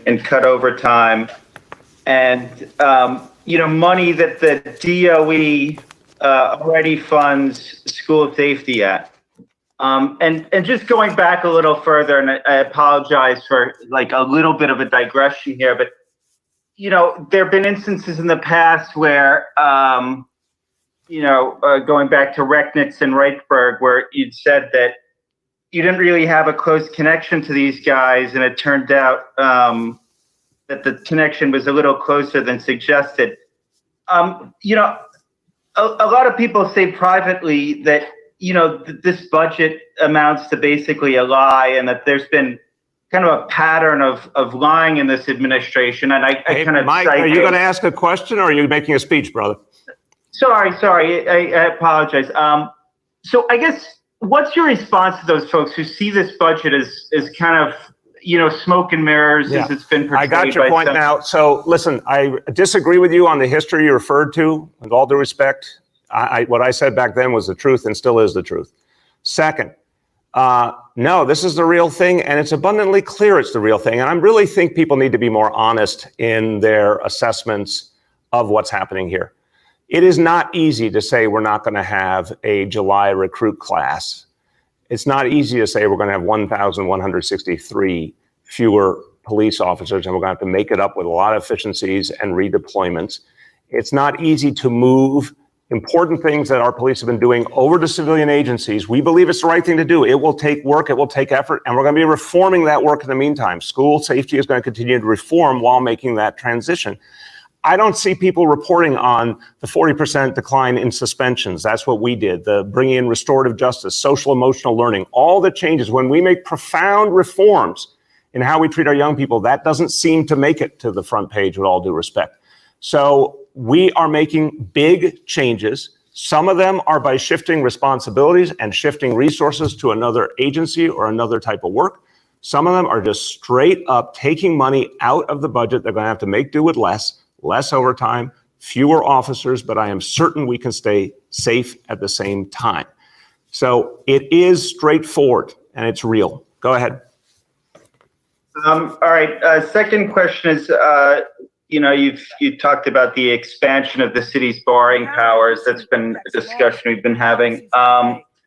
and cut overtime, and money that the DOE already funds school safety at. And just going back a little further, and I apologize for like a little bit of a digression here, but there have been instances in the past where going back to Rechnitz and Reichberg, where you'd said that you didn't really have a close connection to these guys, and it turned out that the connection was a little closer than suggested. A lot of people say privately that this budget amounts to basically a lie, and that there's been kind of a pattern of lying in this administration. And I kind of Mike, are you going to ask a question, or are you making a speech, brother? Sorry, I apologize. So I guess, what's your response to those folks who see this budget as kind of smoke and mirrors, as it's been portrayed? I got your point now. So listen, I disagree with you on the history you referred to. With all due respect, what I said back then was the truth and still is the truth. Second, no, this is the real thing, and it's abundantly clear it's the real thing. And I really think people need to be more honest in their assessments of what's happening here. It is not easy to say we're not going to have a July recruit class. It's not easy to say we're going to have 1,163 fewer police officers, and we're going to have to make it up with a lot of efficiencies and redeployments. It's not easy to move important things that our police have been doing over to civilian agencies. We believe it's the right thing to do. It will take work, it will take effort, and we're going to be reforming that work in the meantime. School safety is going to continue to reform while making that transition. I don't see people reporting on the 40% decline in suspensions. That's what we did. The bringing in restorative justice, social emotional learning, all the changes. When we make profound reforms in how we treat our young people, that doesn't seem to make it to the front page, with all due respect. So we are making big changes. Some of them are by shifting responsibilities and shifting resources to another agency or another type of work. Some of them are just straight up taking money out of the budget. They're going to have to make do with less overtime, fewer officers, but I am certain we can stay safe at the same time. So it is straightforward and it's real. Go ahead. All right. Second question is, you talked about the expansion of the city's borrowing powers. That's been a discussion we've been having.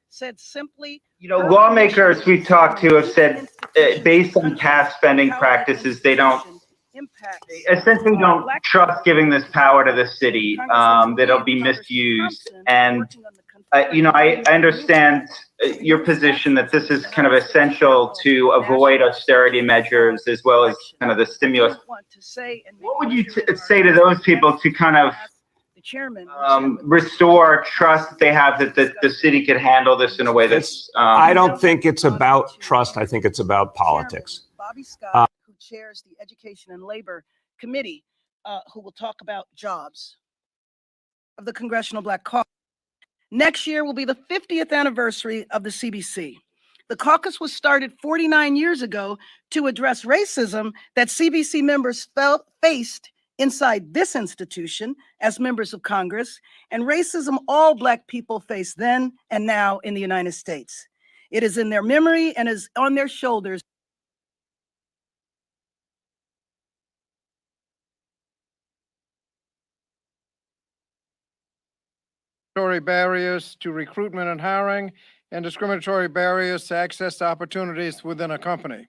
Said simply, lawmakers we've talked to have said, based on past spending practices, they essentially don't trust giving this power to the city, that it'll be misused. And, I understand your position that this is kind of essential to avoid austerity measures as well as kind of the stimulus. What would you say to those people to kind of restore trust that they have that the city could handle this in a way that's... I don't think it's about trust. I think it's about politics. Bobby Scott, who chairs the Education and Labor Committee, who will talk about jobs of the Congressional Black Caucus. Next year will be the 50th anniversary of the CBC. The caucus was started 49 years ago to address racism that CBC members faced inside this institution as members of Congress, and racism all Black people faced then and now in the United States. It is in their memory and is on their shoulders. Barriers to recruitment and hiring, and discriminatory barriers to access to opportunities within a company.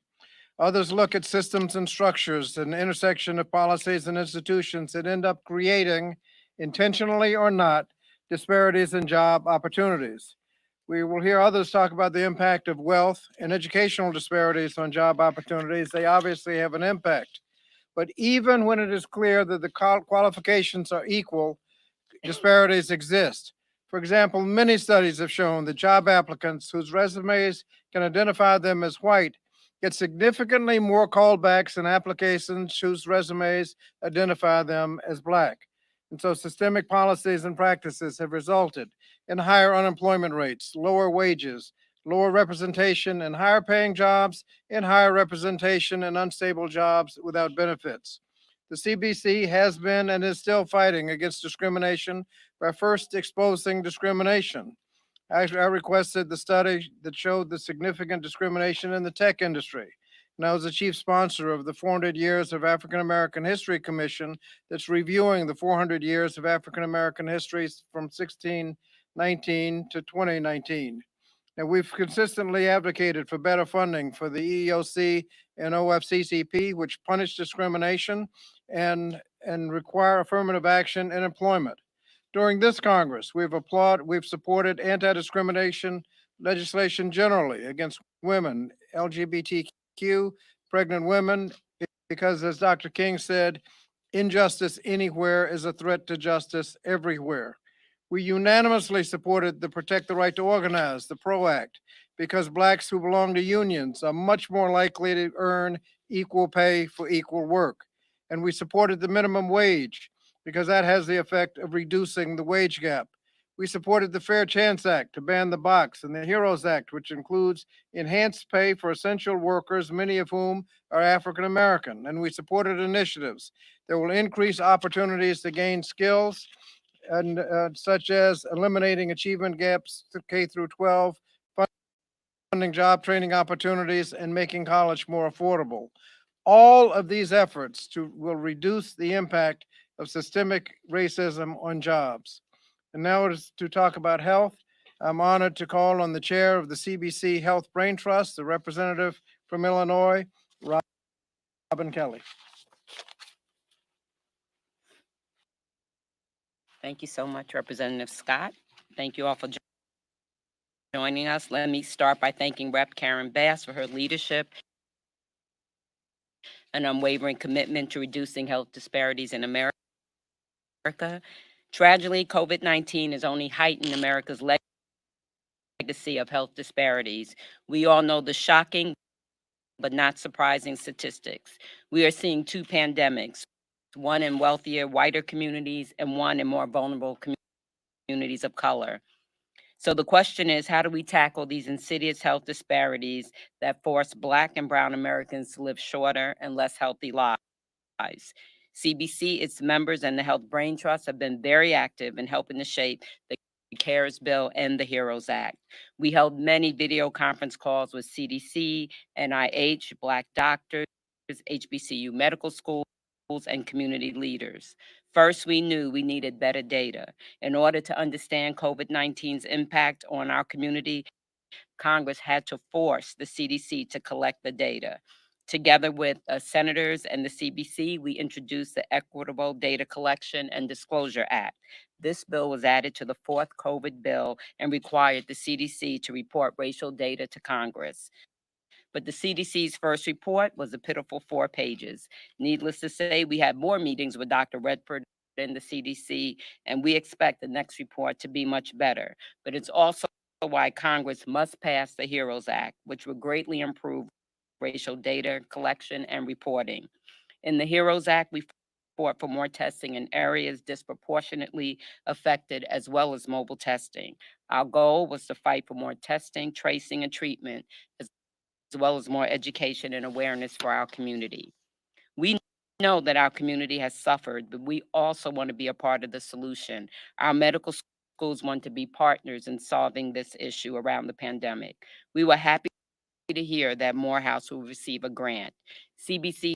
Others look at systems and structures and the intersection of policies and institutions that end up creating, intentionally or not, disparities in job opportunities. We will hear others talk about the impact of wealth and educational disparities on job opportunities. They obviously have an impact. But even when it is clear that the qualifications are equal, disparities exist. For example, many studies have shown that job applicants whose resumes can identify them as white get significantly more callbacks than applications whose resumes identify them as Black. And so systemic policies and practices have resulted in higher unemployment rates, lower wages, lower representation in higher paying jobs, and higher representation in unstable jobs without benefits. The CBC has been and is still fighting against discrimination by first exposing discrimination. I requested the study that showed the significant discrimination in the tech industry. and I was the chief sponsor of the 400 Years of African American History Commission that's reviewing the 400 years of African American history from 1619 to 2019. And we've consistently advocated for better funding for the EEOC and OFCCP, which punish discrimination and require affirmative action in employment. During this Congress, we've supported anti-discrimination legislation generally against women, LGBTQ, pregnant women, because as Dr. King said, injustice anywhere is a threat to justice everywhere. We unanimously supported the Protect the Right to Organize, the PRO Act, because Blacks who belong to unions are much more likely to earn equal pay for equal work. And we supported the minimum wage because that has the effect of reducing the wage gap. We supported the Fair Chance Act to ban the box and the HEROES Act, which includes enhanced pay for essential workers, many of whom are African American. And we supported initiatives that will increase opportunities to gain skills and such as eliminating achievement gaps to K through 12, funding job training opportunities, and making college more affordable. All of these efforts will reduce the impact of systemic racism on jobs. And now it is to talk about health. I'm honored to call on the chair of the CBC Health Brain Trust, the representative from Illinois, Robin Kelly. Thank you so much, Representative Scott. Thank you all for joining us. Let me start by thanking Rep. Karen Bass for her leadership and unwavering commitment to reducing health disparities in America. Tragically, COVID-19 has only heightened America's legacy of health disparities. We all know the shocking but not surprising statistics. We are seeing two pandemics, one in wealthier, whiter communities and one in more vulnerable communities of color. So the question is, how do we tackle these insidious health disparities that force Black and Brown Americans to live shorter and less healthy lives? CBC, its members, and the Health Brain Trust have been very active in helping to shape the CARES bill and the HEROES Act. We held many video conference calls with CDC, NIH, Black doctors, HBCU medical schools, and community leaders. First, we knew we needed better data. In order to understand COVID-19's impact on our community, Congress had to force the CDC to collect the data. Together with senators and the CBC, we introduced the Equitable Data Collection and Disclosure Act. This bill was added to the fourth COVID bill and required the CDC to report racial data to Congress. But the CDC's first report was a pitiful 4 pages. Needless to say, we had more meetings with Dr. Redford and the CDC, and we expect the next report to be much better. But it's also why Congress must pass the HEROES Act, which will greatly improve racial data collection and reporting. In the HEROES Act, we fought for more testing in areas disproportionately affected, as well as mobile testing. Our goal was to fight for more testing, tracing, and treatment, as well as more education and awareness for our community. We know that our community has suffered, but we also want to be a part of the solution. Our medical schools want to be partners in solving this issue around the pandemic. We were happy to hear that Morehouse will receive a grant. CBC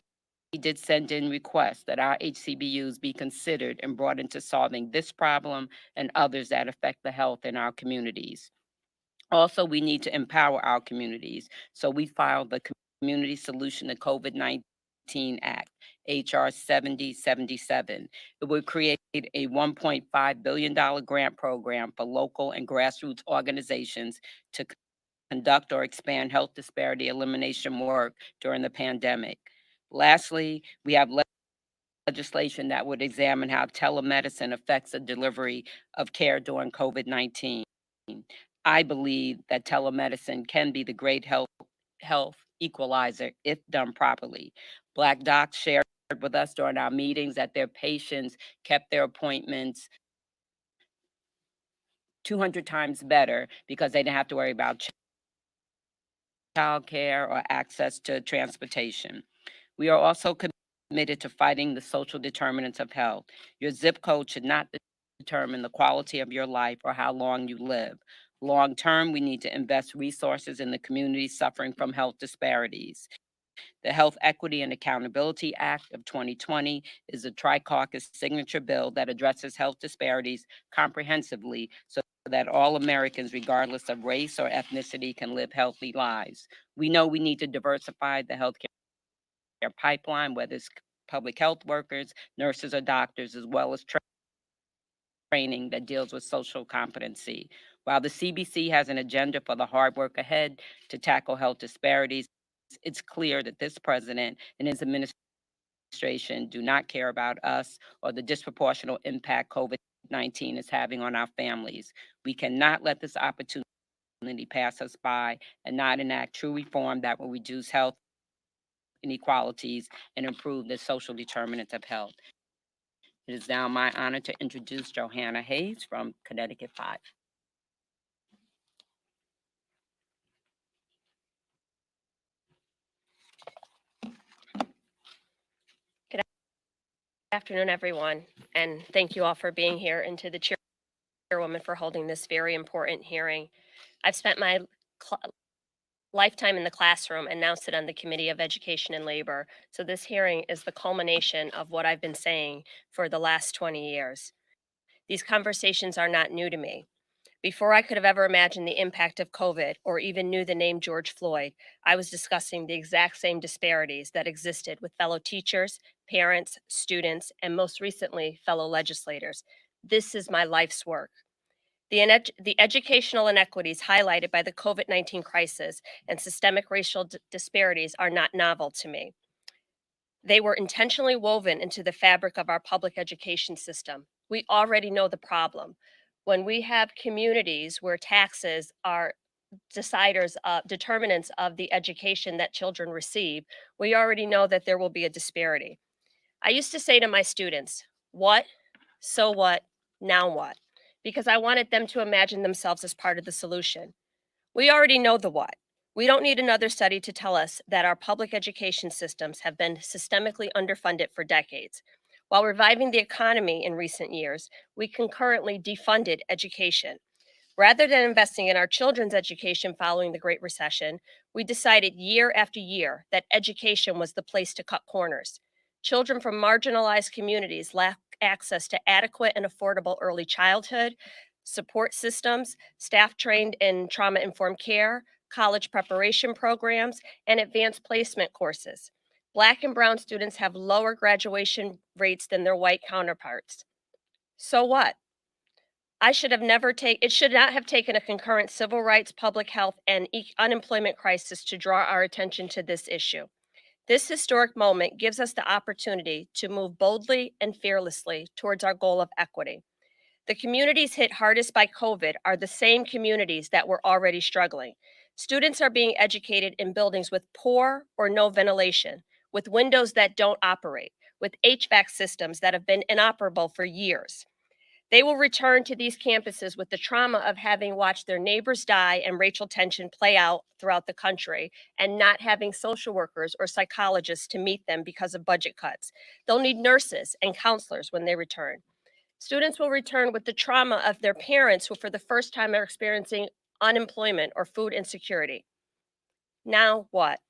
did send in requests that our HCBUs be considered and brought into solving this problem and others that affect the health in our communities. Also, we need to empower our communities. So we filed the Community Solution to COVID-19 Act, HR 7077. It would create a $1.5 billion grant program for local and grassroots organizations to conduct or expand health disparity elimination work during the pandemic. Lastly, we have legislation that would examine how telemedicine affects the delivery of care during COVID-19. I believe that telemedicine can be the great health equalizer if done properly. Black docs shared with us during our meetings that their patients kept their appointments 200 times better because they didn't have to worry about childcare or access to transportation. We are also committed to fighting the social determinants of health. Your zip code should not determine the quality of your life or how long you live. Long term, we need to invest resources in the communities suffering from health disparities. The Health Equity and Accountability Act of 2020 is a tri-caucus signature bill that addresses health disparities comprehensively so that all Americans, regardless of race or ethnicity, can live healthy lives. We know we need to diversify the healthcare pipeline, whether it's public health workers, nurses, or doctors, as well as training that deals with social competency. While the CBC has an agenda for the hard work ahead to tackle health disparities, it's clear that this president and his administration do not care about us or the disproportionate impact COVID-19 is having on our families. We cannot let this opportunity pass us by and not enact true reform that will reduce health inequalities and improve the social determinants of health. It is now my honor to introduce Johanna Hayes from Connecticut 5. Good afternoon, everyone, and thank you all for being here, and to the chairwoman for holding this very important hearing. I've spent my lifetime in the classroom and now sit on the Committee of Education and Labor, so this hearing is the culmination of what I've been saying for the last 20 years. These conversations are not new to me. Before I could have ever imagined the impact of COVID or even knew the name George Floyd, I was discussing the exact same disparities that existed with fellow teachers, parents, students, and most recently, fellow legislators. This is my life's work. The educational inequities highlighted by the COVID-19 crisis and systemic racial disparities are not novel to me. They were intentionally woven into the fabric of our public education system. We already know the problem. When we have communities where taxes are determinants of the education that children receive, we already know that there will be a disparity. I used to say to my students, what, so what, now what? Because I wanted them to imagine themselves as part of the solution. We already know the what. We don't need another study to tell us that our public education systems have been systemically underfunded for decades. While reviving the economy in recent years, we concurrently defunded education. Rather than investing in our children's education following the Great Recession, we decided year after year that education was the place to cut corners. Children from marginalized communities lack access to adequate and affordable early childhood, support systems, staff trained in trauma-informed care, college preparation programs, and advanced placement courses. Black and brown students have lower graduation rates than their white counterparts. So what? It should not have taken a concurrent civil rights, public health, and unemployment crisis to draw our attention to this issue. This historic moment gives us the opportunity to move boldly and fearlessly towards our goal of equity. The communities hit hardest by COVID are the same communities that were already struggling. Students are being educated in buildings with poor or no ventilation, with windows that don't operate, with HVAC systems that have been inoperable for years. They will return to these campuses with the trauma of having watched their neighbors die and racial tension play out throughout the country and not having social workers or psychologists to meet them because of budget cuts. They'll need nurses and counselors when they return. Students will return with the trauma of their parents who for the first time are experiencing unemployment or food insecurity. Now what?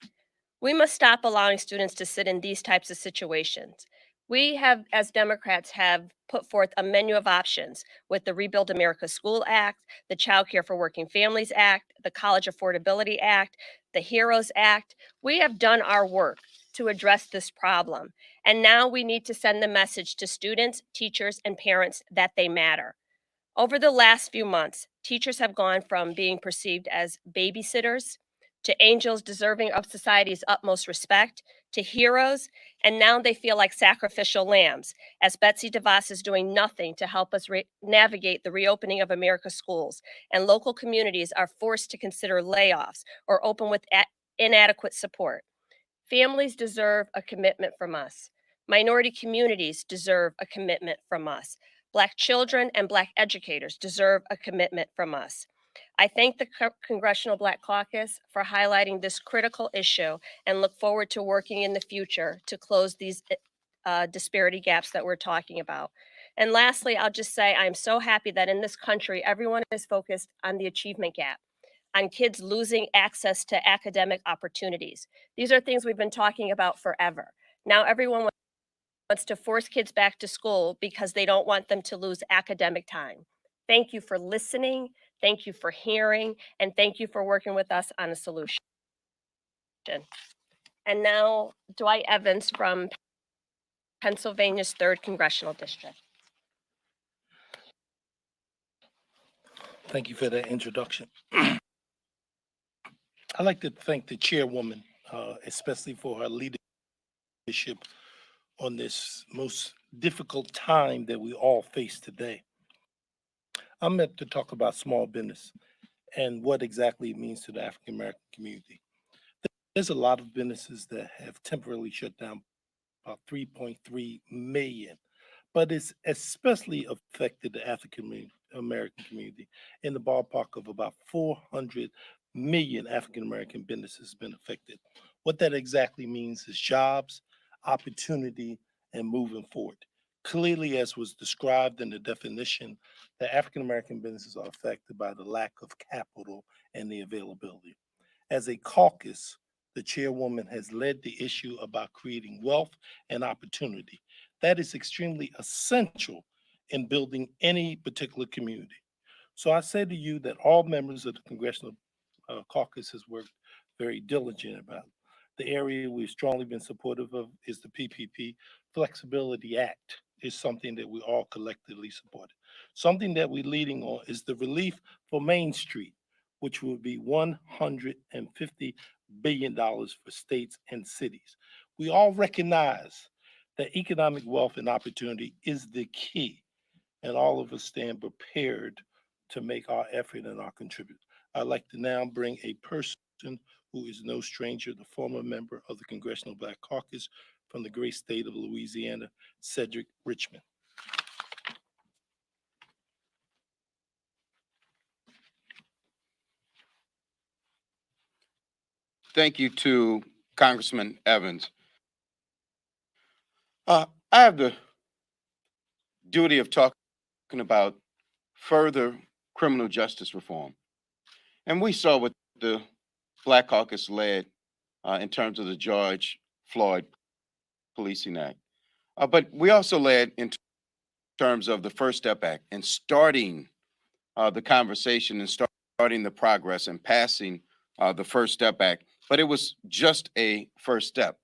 We must stop allowing students to sit in these types of situations. We have, as Democrats, have put forth a menu of options with the Rebuild America School Act, the Child Care for Working Families Act, the College Affordability Act, the HEROES Act. We have done our work to address this problem. And now we need to send the message to students, teachers, and parents that they matter. Over the last few months, teachers have gone from being perceived as babysitters to angels deserving of society's utmost respect, to heroes, and now they feel like sacrificial lambs, as Betsy DeVos is doing nothing to help us navigate the reopening of America's schools, and local communities are forced to consider layoffs or open with inadequate support. Families deserve a commitment from us. Minority communities deserve a commitment from us. Black children and Black educators deserve a commitment from us. I thank the Congressional Black Caucus for highlighting this critical issue and look forward to working in the future to close these disparity gaps that we're talking about. And lastly, I'll just say I'm so happy that in this country, everyone is focused on the achievement gap. on kids losing access to academic opportunities. These are things we've been talking about forever. Now everyone wants to force kids back to school because they don't want them to lose academic time. Thank you for listening, thank you for hearing, and thank you for working with us on a solution. And now Dwight Evans from Pennsylvania's 3rd Congressional District. Thank you for that introduction. I'd like to thank the chairwoman, especially for her leadership on this most difficult time that we all face today. I'm meant to talk about small business and what exactly it means to the African American community. There's a lot of businesses that have temporarily shut down, about 3.3 million, but it's especially affected the African American community in the ballpark of about 400 million African American businesses been affected. What that exactly means is jobs, opportunity, and moving forward. Clearly, as was described in the definition, the African American businesses are affected by the lack of capital and the availability. As a caucus, the chairwoman has led the issue about creating wealth and opportunity. That is extremely essential in building any particular community. So I say to you that all members of the Congressional Caucus has worked very diligent about. The area we've strongly been supportive of is the PPP Flexibility Act is something that we all collectively support. Something that we're leading on is the relief for Main Street, which would be $150 billion for states and cities. We all recognize that economic wealth and opportunity is the key, and all of us stand prepared to make our effort and our contribute. I'd like to now bring a person who is no stranger, the former member of the Congressional Black Caucus from the great state of Louisiana, Cedric Richmond. Thank you to Congressman Evans. I have the duty of talking about further criminal justice reform. And we saw what the Black Caucus led in terms of the George Floyd Policing Act. But we also led in terms of the First Step Act and starting the conversation and starting the progress and passing the First Step Act. But it was just a first step.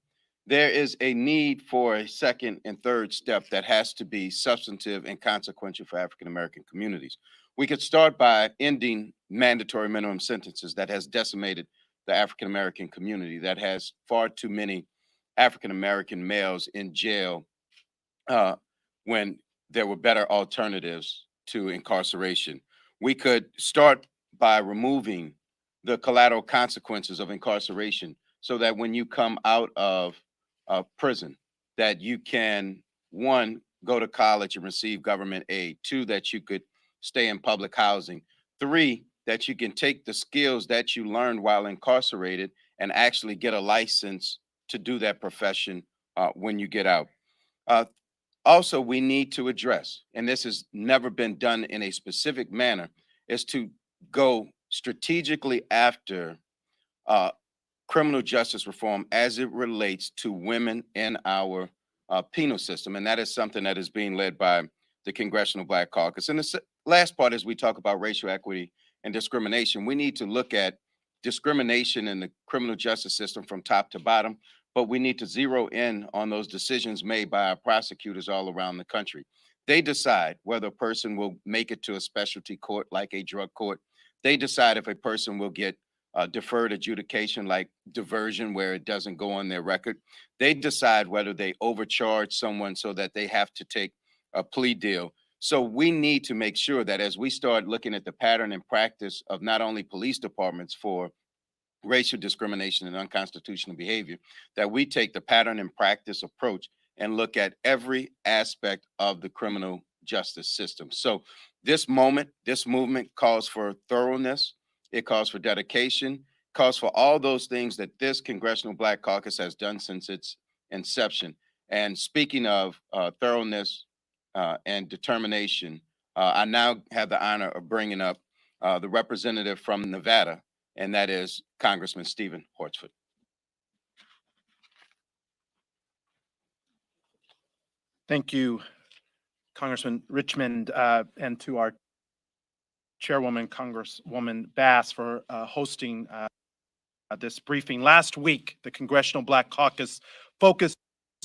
There is a need for a second and third step that has to be substantive and consequential for African American communities. We could start by ending mandatory minimum sentences that has decimated the African American community, that has far too many African American males in jail when there were better alternatives to incarceration. We could start by removing the collateral consequences of incarceration so that when you come out of prison, that you can, one, go to college and receive government aid, two, that you could stay in public housing, three, that you can take the skills that you learned while incarcerated and actually get a license to do that profession when you get out. Also, we need to address, and this has never been done in a specific manner, is to go strategically after criminal justice reform as it relates to women in our penal system. And that is something that is being led by the Congressional Black Caucus. And the last part, as we talk about racial equity and discrimination, we need to look at discrimination in the criminal justice system from top to bottom, but we need to zero in on those decisions made by our prosecutors all around the country. They decide whether a person will make it to a specialty court like a drug court. They decide if a person will get deferred adjudication like diversion, where it doesn't go on their record. They decide whether they overcharge someone so that they have to take a plea deal. So we need to make sure that as we start looking at the pattern and practice of not only police departments for racial discrimination and unconstitutional behavior, that we take the pattern and practice approach and look at every aspect of the criminal justice system. So this movement calls for thoroughness. It calls for dedication, calls for all those things that this Congressional Black Caucus has done since its inception. And speaking of thoroughness and determination, I now have the honor of bringing up the representative from Nevada, and that is Congressman Stephen Hortzford. Thank you, Congressman Richmond, and to our Chairwoman, Congresswoman Bass, for hosting this briefing. Last week, the Congressional Black Caucus focused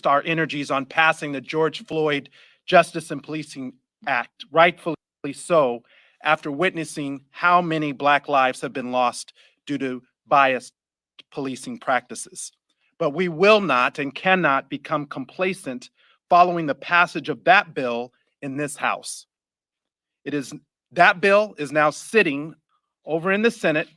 our energies on passing the George Floyd Justice and Policing Act, rightfully so, after witnessing how many Black lives have been lost due to biased policing practices. But we will not and cannot become complacent following the passage of that bill in this House. That bill is now sitting over in the Senate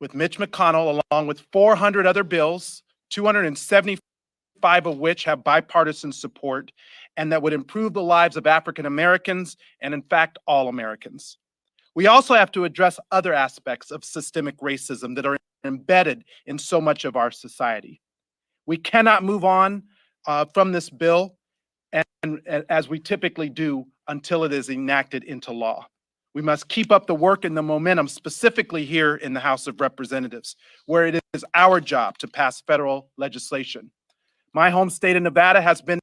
with Mitch McConnell, along with 400 other bills, 275 of which have bipartisan support, and that would improve the lives of African Americans and, in fact, all Americans. We also have to address other aspects of systemic racism that are embedded in so much of our society. We cannot move on from this bill, and as we typically do, until it is enacted into law. We must keep up the work and the momentum, specifically here in the House of Representatives, where it is our job to pass federal legislation. My home state of Nevada has been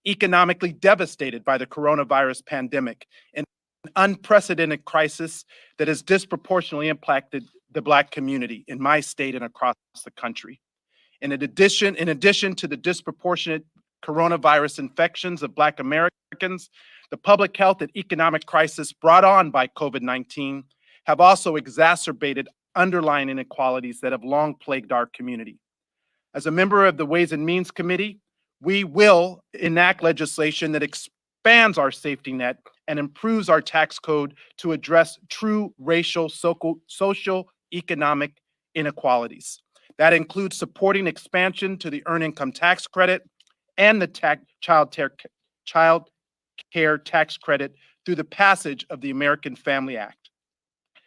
economically devastated by the coronavirus pandemic, an unprecedented crisis that has disproportionately impacted the Black community in my state and across the country. In addition to the disproportionate coronavirus infections of Black Americans, the public health and economic crisis brought on by COVID-19 have also exacerbated underlying inequalities that have long plagued our community. As a member of the Ways and Means Committee, we will enact legislation that expands our safety net and improves our tax code to address true racial, social, economic inequalities. That includes supporting expansion to the Earned Income Tax Credit and the child care tax credit through the passage of the American Family Act.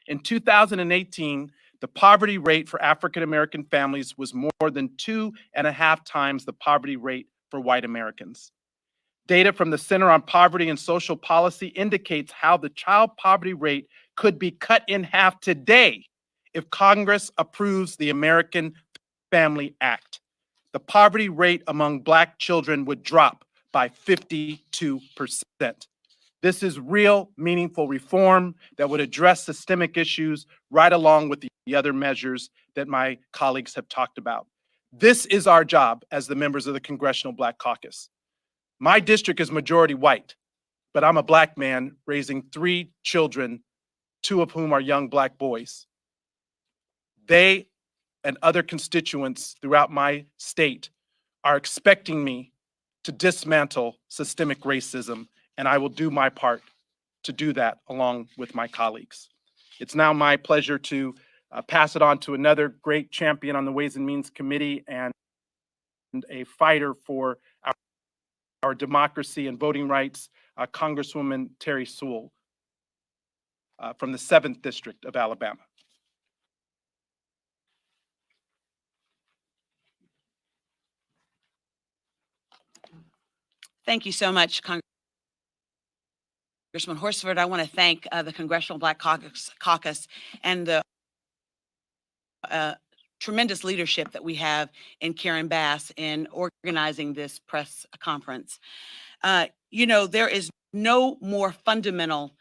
In 2018, the poverty rate for African American families was more than 2.5 times the poverty rate for white Americans. Data from the Center on Poverty and Social Policy indicates how the child poverty rate could be cut in half today if Congress approves the American Family Act. The poverty rate among Black children would drop by 52%. This is real, meaningful reform that would address systemic issues right along with the other measures that my colleagues have talked about. This is our job as the members of the Congressional Black Caucus. My district is majority white, but I'm a Black man raising 3 children, 2 of whom are young Black boys. They and other constituents throughout my state are expecting me to dismantle systemic racism, and I will do my part to do that along with my colleagues. It's now my pleasure to pass it on to another great champion on the Ways and Means Committee and a fighter for our democracy and voting rights, Congresswoman Terri Sewell from the 7th District of Alabama. Thank you so much, Congressman Hortzford. I want to thank the Congressional Black Caucus and the tremendous leadership that we have in Karen Bass in organizing this press conference. You know, there is no more fundamental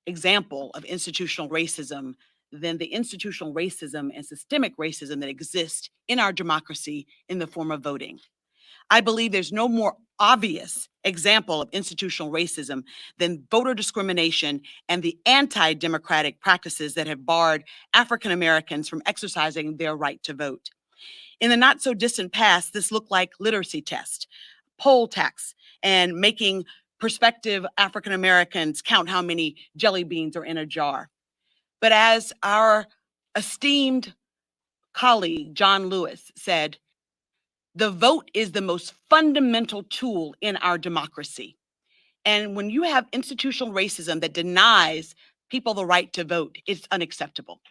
example of institutional racism than the institutional racism and systemic racism that exists in our democracy in the form of voting. I believe there's no more obvious example of institutional racism than voter discrimination and the anti-democratic practices that have barred African Americans from exercising their right to vote. In the not so distant past, this looked like literacy tests, poll tax, and making prospective African Americans count how many jelly beans are in a jar. But as our esteemed colleague, John Lewis, said, the vote is the most fundamental tool in our democracy. And when you have institutional racism that denies people the right to vote, it's unacceptable.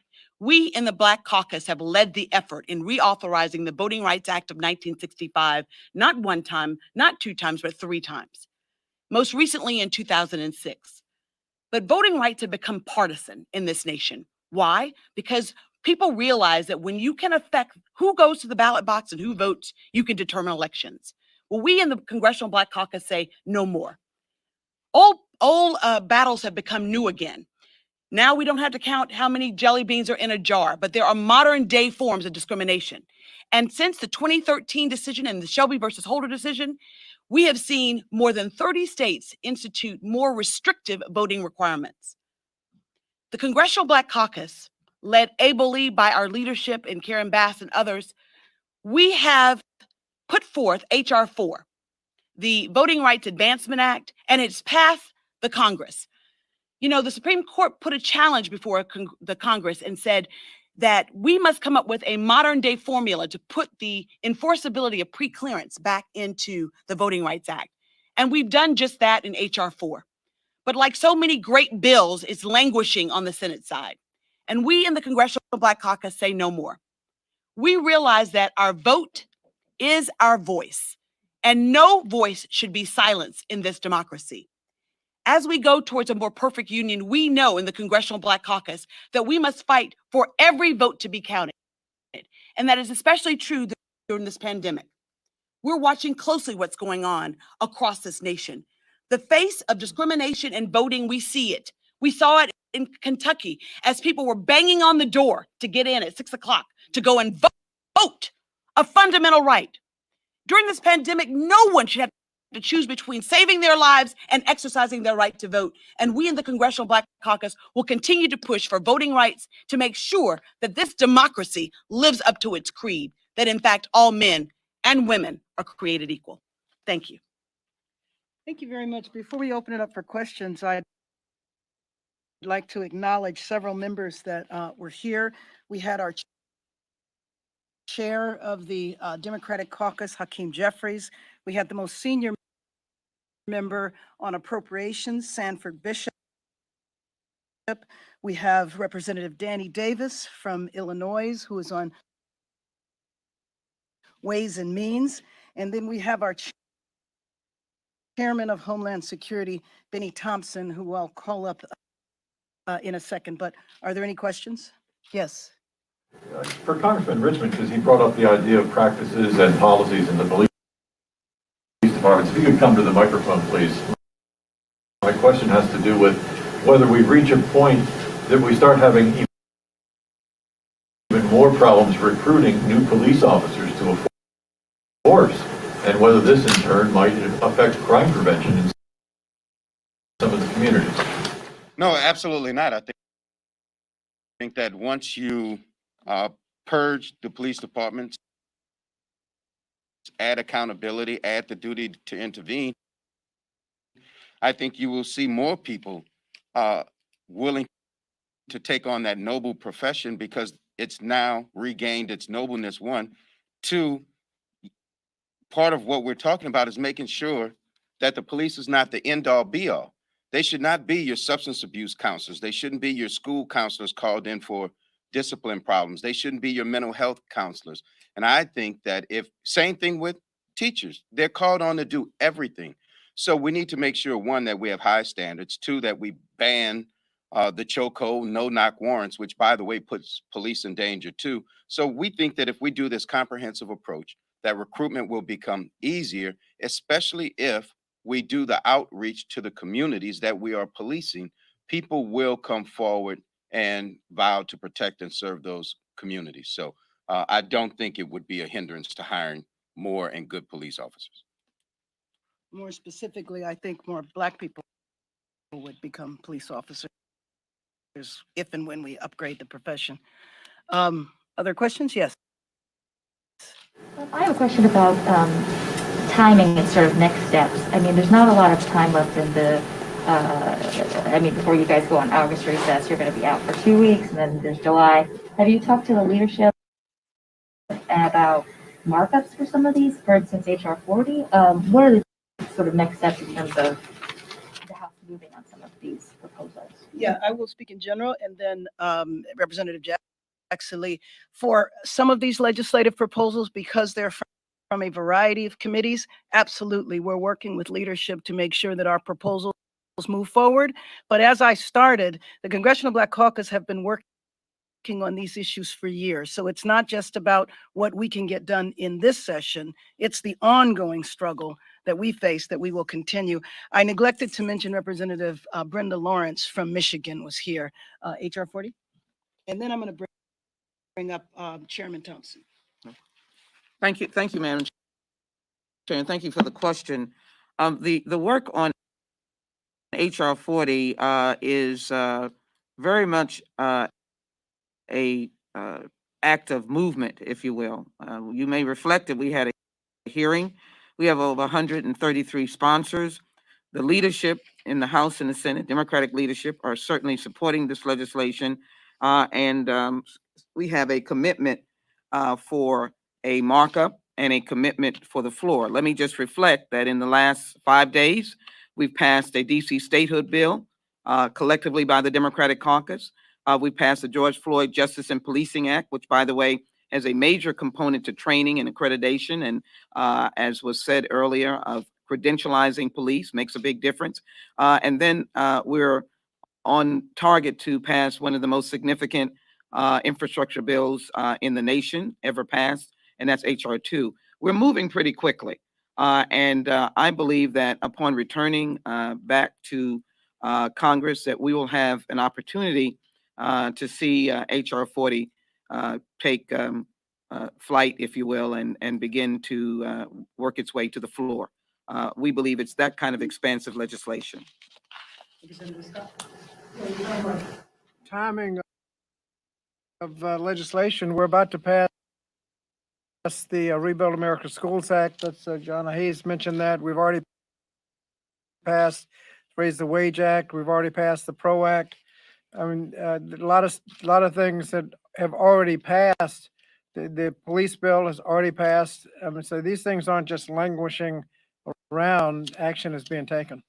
We in the Black Caucus have led the effort in reauthorizing the Voting Rights Act of 1965, not 1 time, not 2 times, but 3 times. Most recently in 2006. But voting rights have become partisan in this nation. Why? Because People realize that when you can affect who goes to the ballot box and who votes, you can determine elections. Well, we in the Congressional Black Caucus say no more. Old battles have become new again. Now we don't have to count how many jelly beans are in a jar, but there are modern day forms of discrimination. And since the 2013 decision and the Shelby versus Holder decision, we have seen more than 30 states institute more restrictive voting requirements. The Congressional Black Caucus, led ably by our leadership and Karen Bass and others, we have put forth H.R. 4, the Voting Rights Advancement Act, and it's passed the Congress. You know, the Supreme Court put a challenge before the Congress and said that we must come up with a modern day formula to put the enforceability of preclearance back into the Voting Rights Act. And we've done just that in H.R. 4. But like so many great bills, it's languishing on the Senate side. And we in the Congressional Black Caucus say no more. We realize that our vote is our voice, and no voice should be silenced in this democracy. As we go towards a more perfect union, we know in the Congressional Black Caucus that we must fight for every vote to be counted. And that is especially true during this pandemic. We're watching closely what's going on across this nation. The face of discrimination in voting, we see it. We saw it in Kentucky as people were banging on the door to get in at 6 o'clock to go and vote, a fundamental right. During this pandemic, no one should have to choose between saving their lives and exercising their right to vote. And we in the Congressional Black Caucus will continue to push for voting rights to make sure that this democracy lives up to its creed, that in fact, all men and women are created equal. Thank you. Thank you very much. Before we open it up for questions, I'd like to acknowledge several members that were here. We had our chair of the Democratic Caucus, Hakeem Jeffries. We had the most senior member on appropriations, Sanford Bishop. We have Representative Danny Davis from Illinois, who is on Ways and Means. And then we have our Chairman of Homeland Security, Benny Thompson, who I'll call up in a second. But are there any questions? Yes. For Congressman Richmond, because he brought up the idea of practices and policies in the police departments, if you could come to the microphone, please. My question has to do with whether we reach a point that we start having even more problems recruiting new police officers to a force, and whether this in turn might affect crime prevention in some of the communities. No, absolutely not. I think that once you purge the police departments, add accountability, add the duty to intervene, I think you will see more people willing to take on that noble profession because it's now regained its nobleness, one. Two, part of what we're talking about is making sure that the police is not the end-all be-all. They should not be your substance abuse counselors. They shouldn't be your school counselors called in for discipline problems. They shouldn't be your mental health counselors. And I think that same thing with teachers, they're called on to do everything. So we need to make sure, one, that we have high standards, two, that we ban the chokehold, no-knock warrants, which, by the way, puts police in danger too. So we think that if we do this comprehensive approach, that recruitment will become easier, especially if we do the outreach to the communities that we are policing. People will come forward and vow to protect and serve those communities. So I don't think it would be a hindrance to hiring more and good police officers. More specifically, I think more Black people would become police officers if and when we upgrade the profession. Other questions? Yes. I have a question about timing and sort of next steps. I mean, there's not a lot of time left in the, before you guys go on August recess, you're going to be out for 2 weeks, and then there's July. Have you talked to the leadership about markups for some of these? For instance, HR 40. What are the sort of next steps in terms of the House moving on some of these proposals? Yeah, I will speak in general, and then Representative Jackson Lee. For some of these legislative proposals, because they're from a variety of committees, absolutely, we're working with leadership to make sure that our proposals move forward. But as I started, the Congressional Black Caucus have been working working on these issues for years. So it's not just about what we can get done in this session. It's the ongoing struggle that we face that we will continue. I neglected to mention Representative Brenda Lawrence from Michigan was here, HR 40. And then I'm going to bring up Chairman Thompson. Thank you, Madam Chair, and thank you for the question. The work on HR 40 is very much a act of movement, if you will. You may reflect that we had a hearing. We have over 133 sponsors. The leadership in the House and the Senate, Democratic leadership, are certainly supporting this legislation. And we have a commitment for a markup and a commitment for the floor. Let me just reflect that in the last 5 days, we've passed a DC statehood bill collectively by the Democratic caucus. We passed the George Floyd Justice and Policing Act, which, by the way, has a major component to training and accreditation. And as was said earlier, of credentializing police makes a big difference. And then we're on target to pass one of the most significant infrastructure bills in the nation ever passed, and that's HR 2. We're moving pretty quickly. And I believe that upon returning back to Congress, that we will have an opportunity to see HR 40 take flight, if you will, and begin to work its way to the floor. We believe it's that kind of expansive legislation. Timing of legislation, we're about to pass the Rebuild America Schools Act. That's John Hayes mentioned that. We've already passed Raise the Wage Act. We've already passed the PRO Act. I mean, a lot of things that have already passed. The police bill has already passed. I mean, so these things aren't just languishing around. Action is being taken.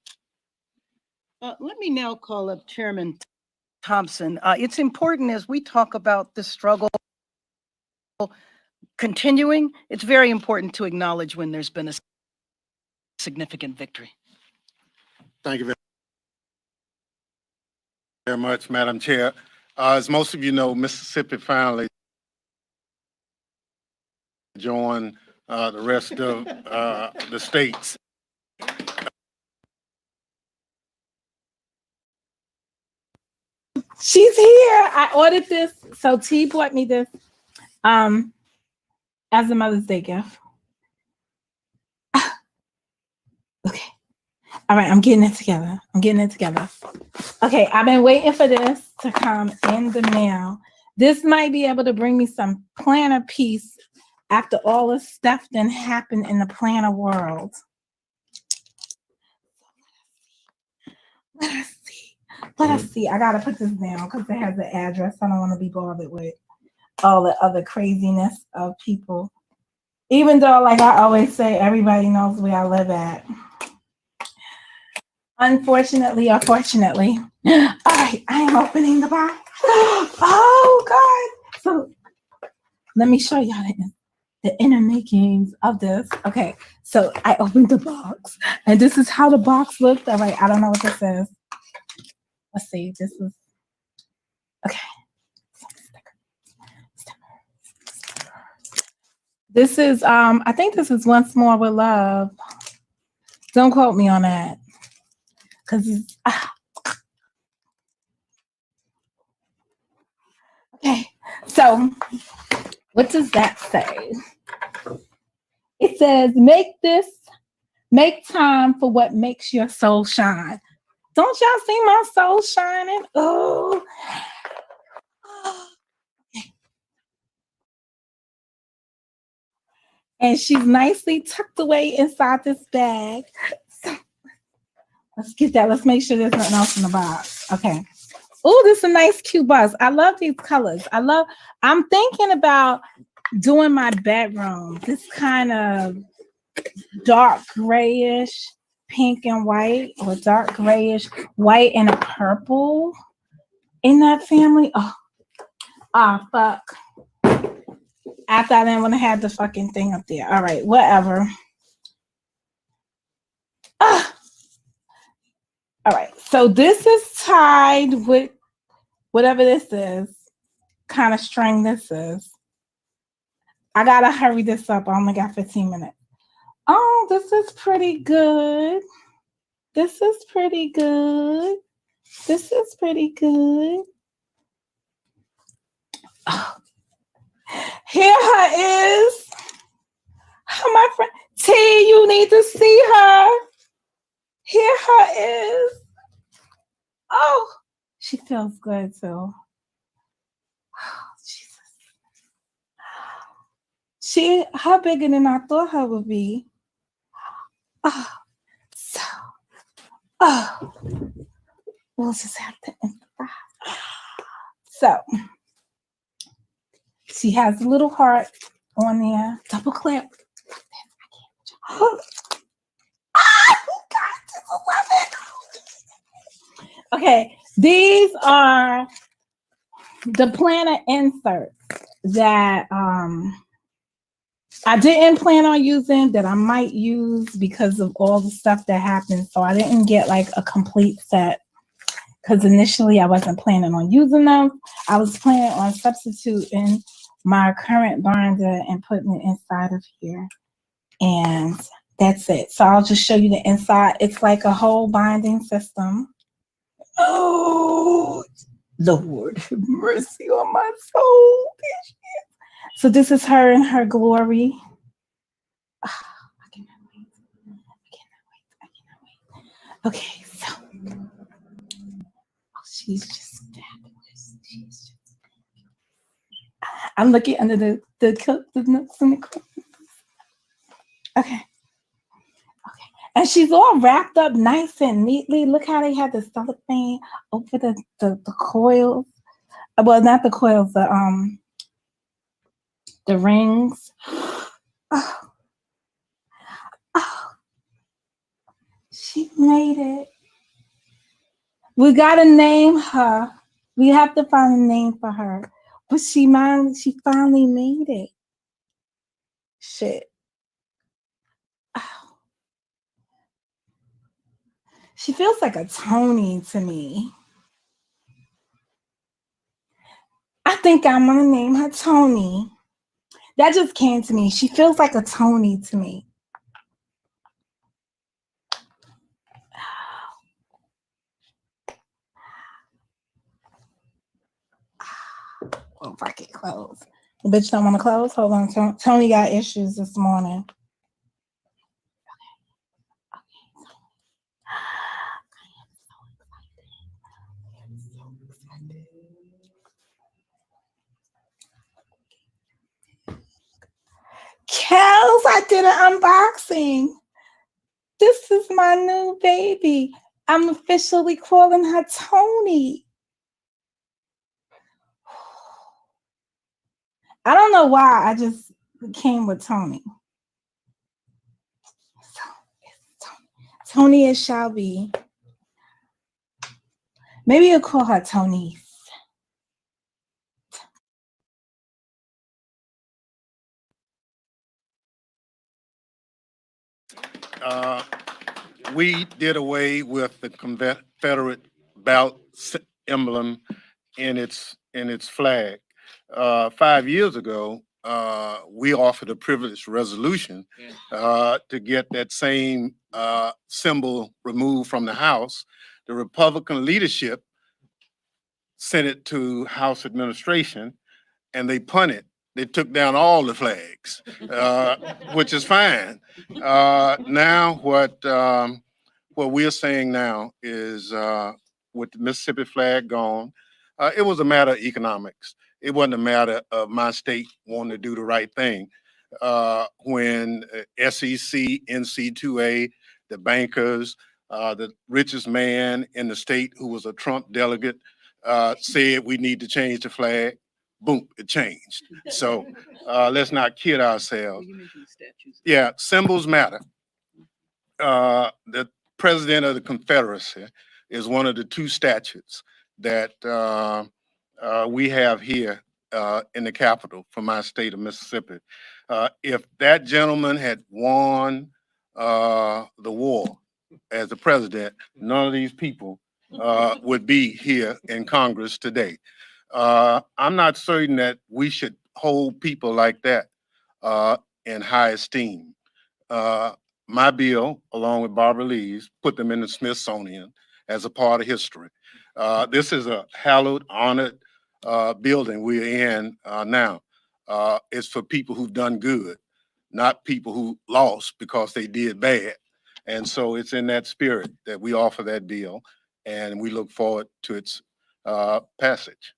Let me now call up Chairman Thompson. It's important as we talk about the struggle continuing, it's very important to acknowledge when there's been a significant victory. Thank you very much, Madam Chair. As most of you know, Mississippi finally joined the rest of the states. She's here. I ordered this. So T bought me this as a Mother's Day gift. Okay. All right, I'm getting it together. Okay, I've been waiting for this to come in the mail. This might be able to bring me some planner peace after all the stuff that happened in the planner world. Let us see. I gotta put this down because it has the address. I don't want to be bothered with all the other craziness of people. Even though, like I always say, everybody knows where I live at. Unfortunately or fortunately. All right, I am opening the box. Oh God. So let me show y'all the inner makings of this. Okay, so I opened the box and this is how the box looked. All right, I don't know what this is. Let's see, this is, okay. This is, I think this is Once More with Love. Don't quote me on that. Because okay, so what does that say? It says, make time for what makes your soul shine. Don't y'all see my soul shining? Oh. And she's nicely tucked away inside this bag. So let's get that. Let's make sure there's nothing else in the box. Okay. Oh, this is a nice cute bust. I love these colors. I'm thinking about doing my bedroom. This kind of dark grayish pink and white, or dark grayish white and a purple in that family. Fuck. After I didn't want to have the fucking thing up there. All right, whatever. All right, so this is tied with whatever this is. kind of string this is. I gotta hurry this up. I only got 15 minutes. Oh, this is pretty good. This is pretty good. This is pretty good. Oh. Here her is. My friend T, you need to see her. Here her is. Oh, she feels good too. Oh, Jesus. Her bigger than I thought her would be. We'll just have to improvise. So, she has a little heart on there. Double clip. Okay, these are the planner inserts that I didn't plan on using, that I might use because of all the stuff that happened. So I didn't get like a complete set because initially I wasn't planning on using them. I was planning on substituting my current binder and putting it inside of here. And that's it. So I'll just show you the inside. It's like a whole binding system. Oh, Lord, have mercy on my soul. So this is her in her glory. I cannot wait. I cannot wait. Okay, so she's just fabulous. I'm looking under the nooks and the crannies. Okay. And she's all wrapped up nice and neatly. Look how they had the cellophane over the coils. Well, not the coils, the rings. Oh. She made it. We gotta name her. We have to find a name for her. But she finally made it. Shit. Oh. She feels like a Tony to me. I think I'm gonna name her Tony. That just came to me. She feels like a Tony to me. Oh, if I can close. The bitch don't want to close? Hold on. Tony got issues this morning. Kels, I did an unboxing. This is my new baby. I'm officially calling her Tony. I don't know why I just came with Tony. So it's Tony it shall be. Maybe you'll call her Tony. We did away with the Confederate belt emblem in its flag. 5 years ago, we offered a privileged resolution to get that same symbol removed from the House. The Republican leadership sent it to House administration, and they punted. They took down all the flags, which is fine. Now, what we're saying now is, with the Mississippi flag gone, it was a matter of economics. It wasn't a matter of my state wanting to do the right thing. When SEC, NC2A, the bankers, the richest man in the state who was a Trump delegate, said we need to change the flag, boom, it changed. So let's not kid ourselves. Yeah, symbols matter. The President of the Confederacy is one of the two statutes that we have here in the Capitol for my state of Mississippi. If that gentleman had won the war as the president, none of these people would be here in Congress today. I'm not certain that we should hold people like that in high esteem. My bill, along with Barbara Lee's, put them in the Smithsonian as a part of history. This is a hallowed, honored building we're in now. It's for people who've done good, not people who lost because they did bad. And so it's in that spirit that we offer that bill, and we look forward to its passage.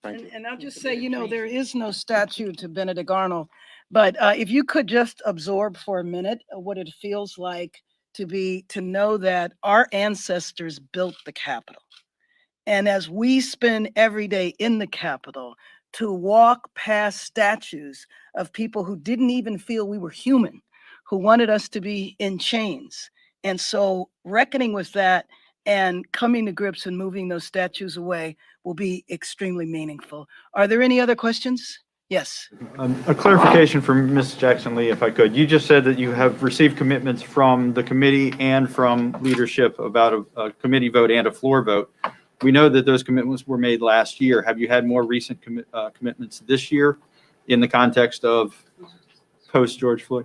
Thank you. And I'll just say, you know, there is no statue to Benedict Arnold, but if you could just absorb for a minute what it feels like to know that our ancestors built the Capitol. And as we spend every day in the Capitol, to walk past statues of people who didn't even feel we were human, who wanted us to be in chains. And so reckoning with that and coming to grips and moving those statues away will be extremely meaningful. Are there any other questions? Yes. A clarification from Ms. Jackson Lee, if I could. You just said that you have received commitments from the committee and from leadership about a committee vote and a floor vote. We know that those commitments were made last year. Have you had more recent commitments this year in the context of post George Floyd?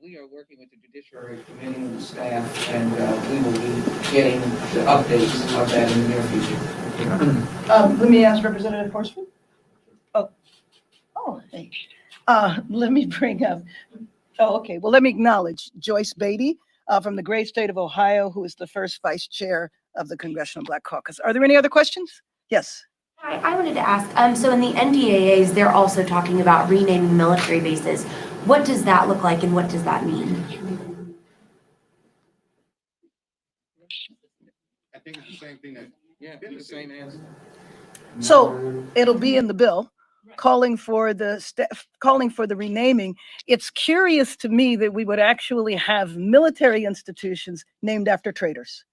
We are working with the Judiciary Committee and the staff, and we will be getting the updates of that in the near future. Let me ask Representative Horstman. Hey. Let me bring up, okay. Well, let me acknowledge Joyce Beatty from the great state of Ohio, who is the first vice chair of the Congressional Black Caucus. Are there any other questions? Yes. Hi, I wanted to ask, so in the NDAAs, they're also talking about renaming military bases. What does that look like and what does that mean? I think it's the same thing that. Yeah, the same answer. So it'll be in the bill calling for the renaming. It's curious to me that we would actually have military institutions named after traitors.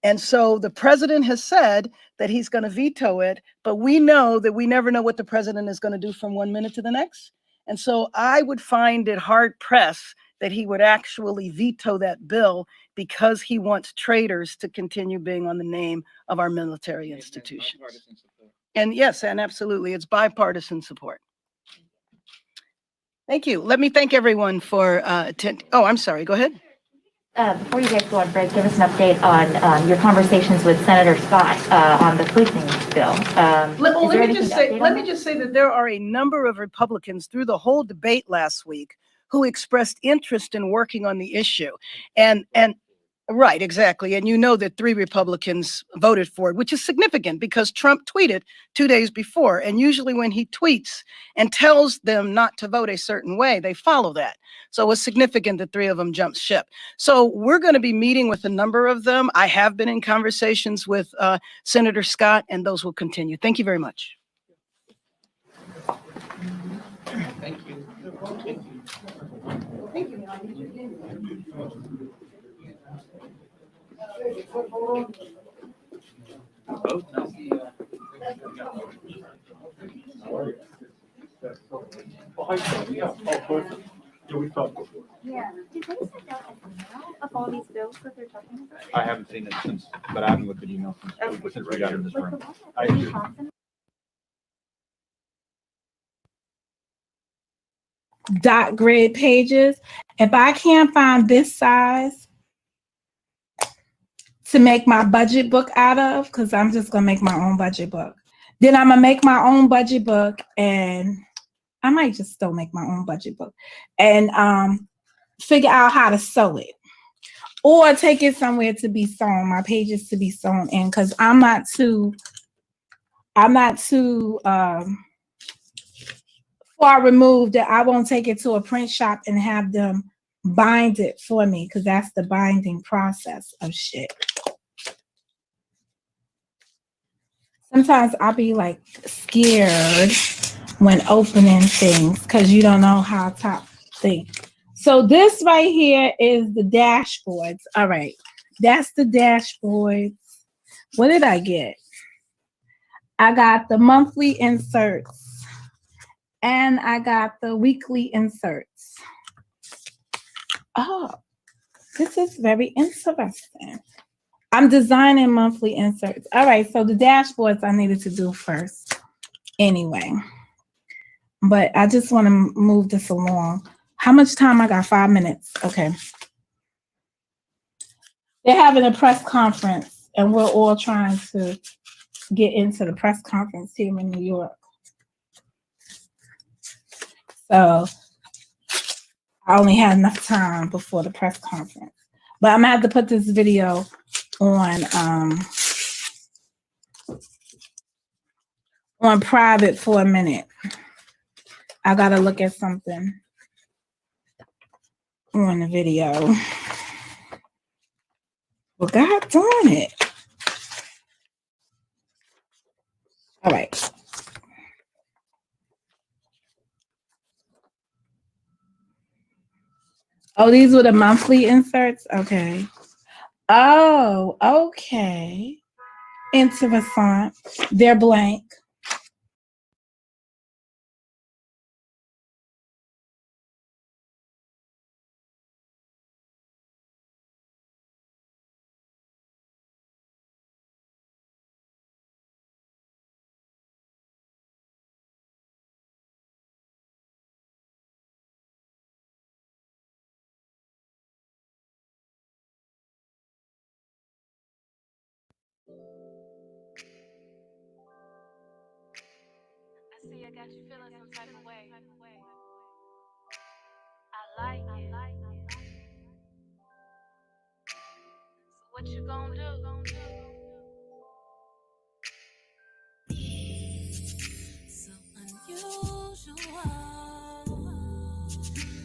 And so the president has said that he's going to veto it, but we know that we never know what the president is going to do from one minute to the next. And so I would find it hard pressed that he would actually veto that bill because he wants traitors to continue being on the name of our military institutions. And yes, and absolutely, it's bipartisan support. Thank you. Let me thank everyone for oh, I'm sorry, go ahead. Before you guys go on break, give us an update on your conversations with Senator Scott on the policing bill. Let me just say that there are a number of Republicans through the whole debate last week who expressed interest in working on the issue. And right, exactly. And you know that 3 Republicans voted for it, which is significant because Trump tweeted 2 days before. And usually when he tweets and tells them not to vote a certain way, they follow that. So it was significant that 3 of them jumped ship. So we're going to be meeting with a number of them. I have been in conversations with Senator Scott, and those will continue. Thank you very much. Thank you. Thank you. We talked before. Yeah. Did they send out an email of all these bills that they're talking about? I haven't seen it since, but I haven't looked at email since we right out of this room. I do. Dot grid pages. If I can't find this size to make my budget book out of, because I'm just gonna make my own budget book, then I'm gonna make my own budget book, and I might just still make my own budget book and figure out how to sew it or take it somewhere to be sewn, my pages to be sewn in, because I'm not too far removed that I won't take it to a print shop and have them bind it for me, because that's the binding process of shit. Sometimes I'll be like scared when opening things because you don't know how top thing. So this right here is the dashboards. All right, that's the dashboards. What did I get? I got the monthly inserts and I got the weekly inserts. Oh, this is very interesting. I'm designing monthly inserts. All right, so the dashboards I needed to do first anyway. But I just want to move this along. How much time? I got 5 minutes. Okay. They're having a press conference, and we're all trying to get into the press conference here in New York. So I only had enough time before the press conference. But I'm gonna have to put this video on private for a minute. I gotta look at something on the video. Well, God darn it. All right. Oh, these were the monthly inserts? Okay. Oh, okay. Interessant. They're blank. I see I got you feeling some type of way. I like it. So what you gonna do? So unusual,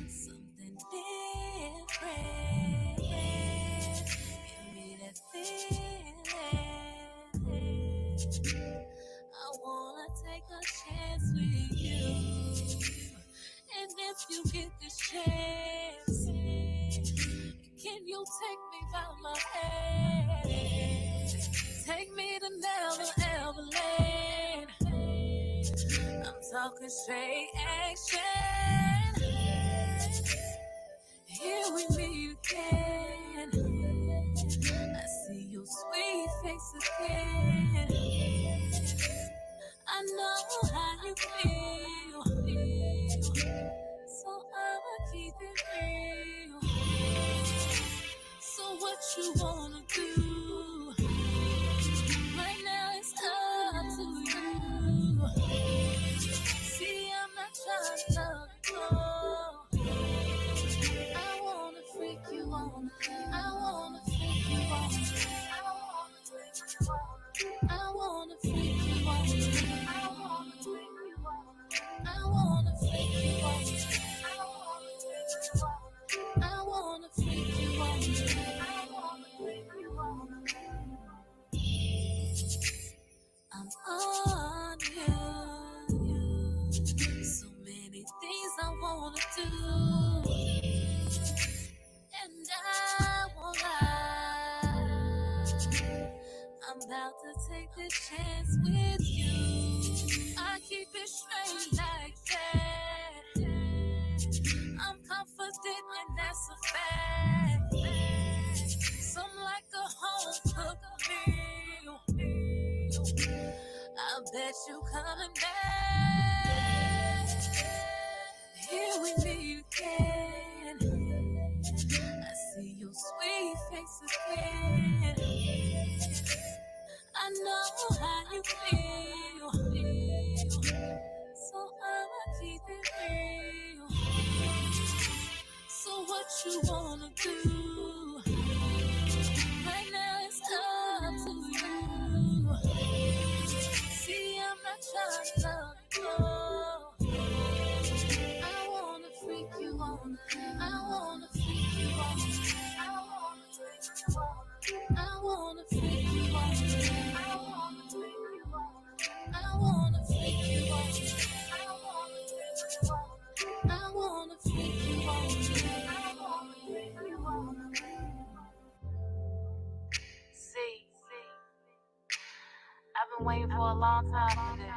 something different. Give me that feeling. I wanna take a chance with you. And if you get this chance, can you take me by my hand? Take me to Never Ever Lane. I'm talking straight action. Here we meet again. I see your sweet face again. I know how you feel, so I'ma keep it real. So what you wanna do? Right now it's up to you. See, I'm not trying to go. I wanna freak you on. I wanna freak you on. I wanna freak you on. I wanna freak you on. I wanna freak you on. I wanna freak you on. I wanna freak you on. I'm on you. So many things I wanna do, and I won't lie. I'm about to take this chance with you. I keep it straight like that. I'm confident and that's a fact. Some like a home cooked meal. I bet you coming back. Here we meet again. I see your sweet face again. I know how you feel, so I'ma keep it real. So what you wanna do? Right now it's up to you. See, I'm not trying to go. I wanna freak you on. I wanna freak you on. I wanna freak you on. I wanna freak you on. I wanna freak you on. I wanna freak you on. I wanna freak you on. I wanna freak you on. I wanna freak you on. See, I've been waiting for a long time for this.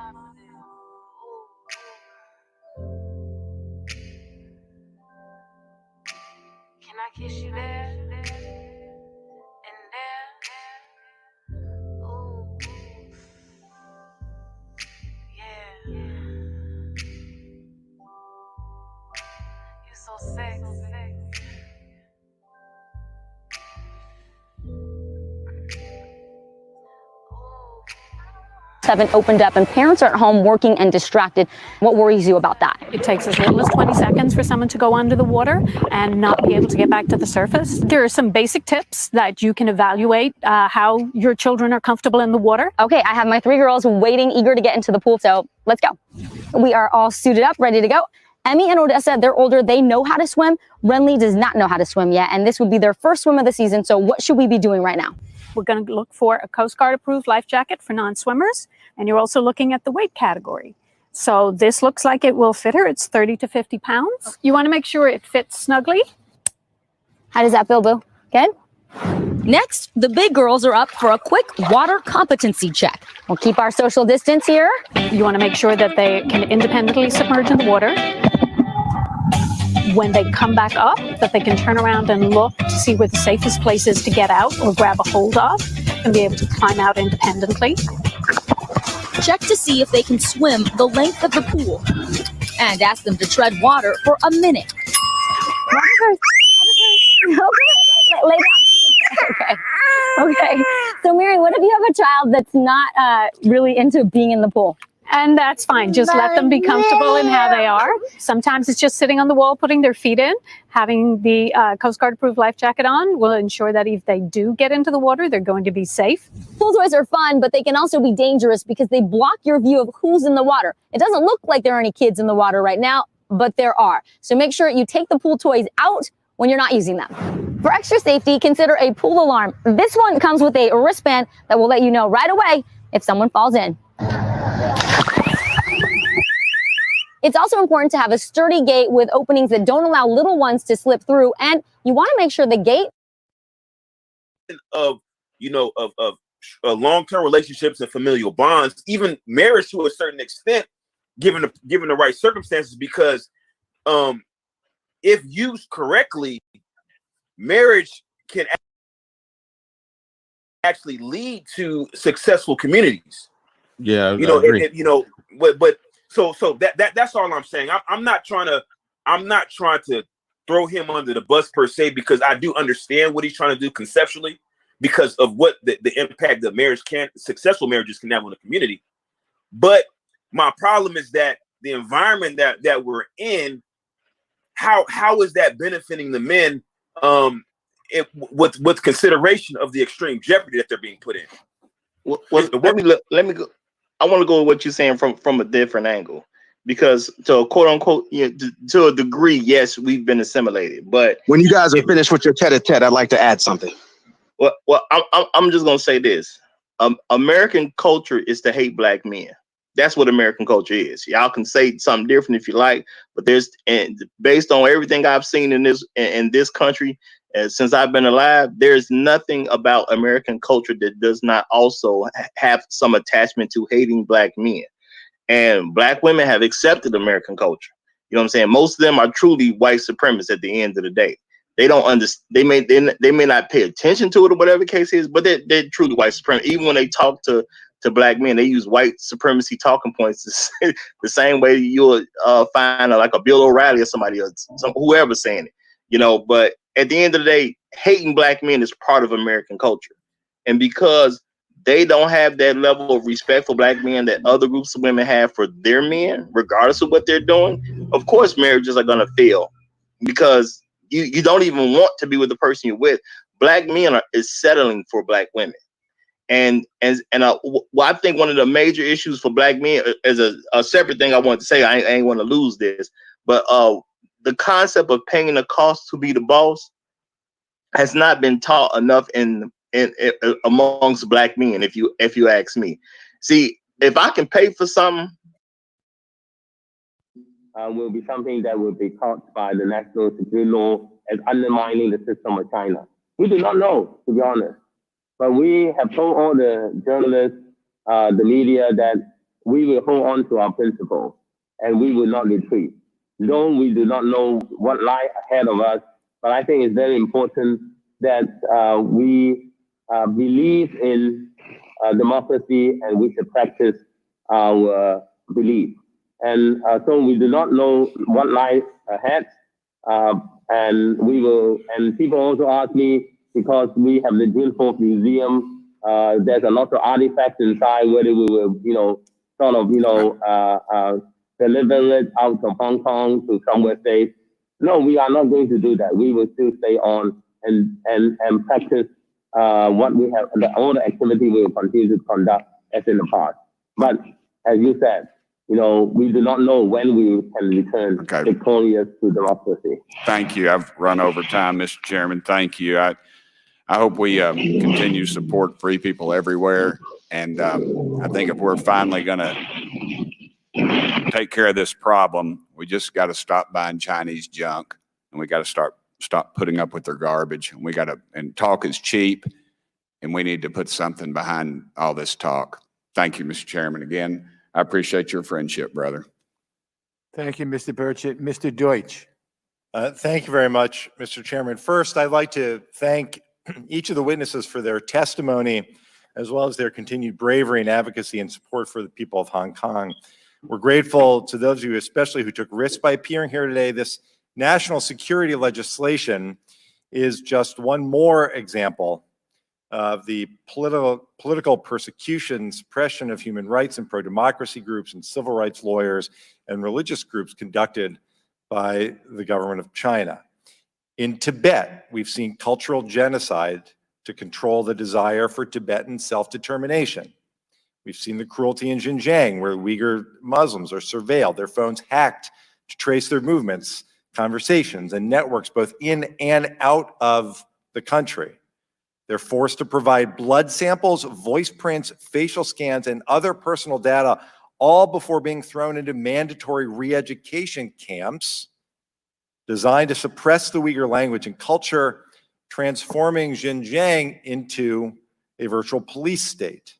Can I kiss you there? And there? Haven't opened up and parents are at home working and distracted. What worries you about that? It takes as little as 20 seconds for someone to go under the water and not be able to get back to the surface. There are some basic tips that you can evaluate how your children are comfortable in the water. Okay, I have my 3 girls waiting, eager to get into the pool, so let's go. We are all suited up, ready to go. Emmy and Odessa, they're older, they know how to swim. Renly does not know how to swim yet, and this would be their first swim of the season, so what should we be doing right now? We're going to look for a Coast Guard approved life jacket for non-swimmers, and you're also looking at the weight category. So this looks like it will fit her. It's 30 to 50 pounds. You want to make sure it fits snugly. How does that feel, Boo? Good? Next, the big girls are up for a quick water competency check. We'll keep our social distance here. You want to make sure that they can independently submerge in the water. When they come back up, that they can turn around and look to see where the safest place is to get out or grab a hold of and be able to climb out independently. Check to see if they can swim the length of the pool and ask them to tread water for a minute. Lay down. Okay. So, Mary, what if you have a child that's not really into being in the pool? And that's fine. Just let them be comfortable in how they are. Sometimes it's just sitting on the wall, putting their feet in. Having the Coast Guard approved life jacket on will ensure that if they do get into the water, they're going to be safe. Pool toys are fun, but they can also be dangerous because they block your view of who's in the water. It doesn't look like there are any kids in the water right now, but there are. So make sure you take the pool toys out when you're not using them. For extra safety, consider a pool alarm. This one comes with a wristband that will let you know right away if someone falls in. It's also important to have a sturdy gate with openings that don't allow little ones to slip through, and you want to make sure the gate of long-term relationships and familial bonds, even marriage to a certain extent, given the right circumstances, because if used correctly, marriage can actually lead to successful communities. Yeah, But so that's all I'm saying. I'm not trying to throw him under the bus per se, because I do understand what he's trying to do conceptually because of what the impact that successful marriages can have on the community. But my problem is that the environment that we're in, how is that benefiting the men with consideration of the extreme jeopardy that they're being put in? Let me go. I want to go with what you're saying from a different angle, because to a quote unquote, to a degree, yes, we've been assimilated. But when you guys are finished with your tete-a-tete, I'd like to add something. Well, I'm just gonna say this: American culture is to hate black men. That's what American culture is. Y'all can say something different if you like, but based on everything I've seen in this country. Since I've been alive, there's nothing about American culture that does not also have some attachment to hating black men. And black women have accepted American culture. You know what I'm saying? Most of them are truly white supremacists at the end of the day. They don't understand. They may not pay attention to it or whatever the case is, but they're truly white supremacists. Even when they talk to black men, they use white supremacy talking points the same way you'll find like a Bill O'Reilly or somebody else, whoever saying it. But at the end of the day, hating black men is part of American culture. And because they don't have that level of respect for black men that other groups of women have for their men, regardless of what they're doing, of course, marriages are going to fail because you don't even want to be with the person you're with. Black men is settling for black women. And I think one of the major issues for black men is a separate thing I want to say. I ain't want to lose this, but the concept of paying the cost to be the boss has not been taught enough in amongst black men. If you ask me, see, if I can pay for something, will be something that will be taught by the national security law as undermining the system of China. We do not know, to be honest, but we have told all the journalists, the media, that we will hold on to our principles and we will not retreat. Though we do not know what lies ahead of us, but I think it's very important that we believe in democracy and we should practice our belief. And so we do not know what lies ahead, And people also ask me, because we have the June 4th Museum, there's a lot of artifacts inside, whether we will, deliver it out from Hong Kong to somewhere safe. No, we are not going to do that. We will still stay on and practice what we have, all the activity we will continue to conduct as in the past. But as you said, we do not know when we can return victorious to democracy. Thank you. I've run over time, Mr. Chairman. Thank you. I hope we continue to support free people everywhere. And I think if we're finally going to take care of this problem, we just got to stop buying Chinese junk, and we got to stop putting up with their garbage. And and talk is cheap, and we need to put something behind all this talk. Thank you, Mr. Chairman. Again, I appreciate your friendship, brother. Thank you, Mr. Burchett. Mr. Deutsch. Thank you very much, Mr. Chairman. First, I'd like to thank each of the witnesses for their testimony, as well as their continued bravery and advocacy and support for the people of Hong Kong. We're grateful to those of you especially who took risks by appearing here today. This national security legislation is just one more example of the political persecution, suppression of human rights and pro-democracy groups and civil rights lawyers and religious groups conducted by the government of China. In Tibet, we've seen cultural genocide to control the desire for Tibetan self-determination. We've seen the cruelty in Xinjiang, where Uyghur Muslims are surveilled, their phones hacked to trace their movements, conversations, and networks both in and out of the country. They're forced to provide blood samples, voice prints, facial scans, and other personal data, all before being thrown into mandatory re-education camps designed to suppress the Uyghur language and culture, transforming Xinjiang into a virtual police state.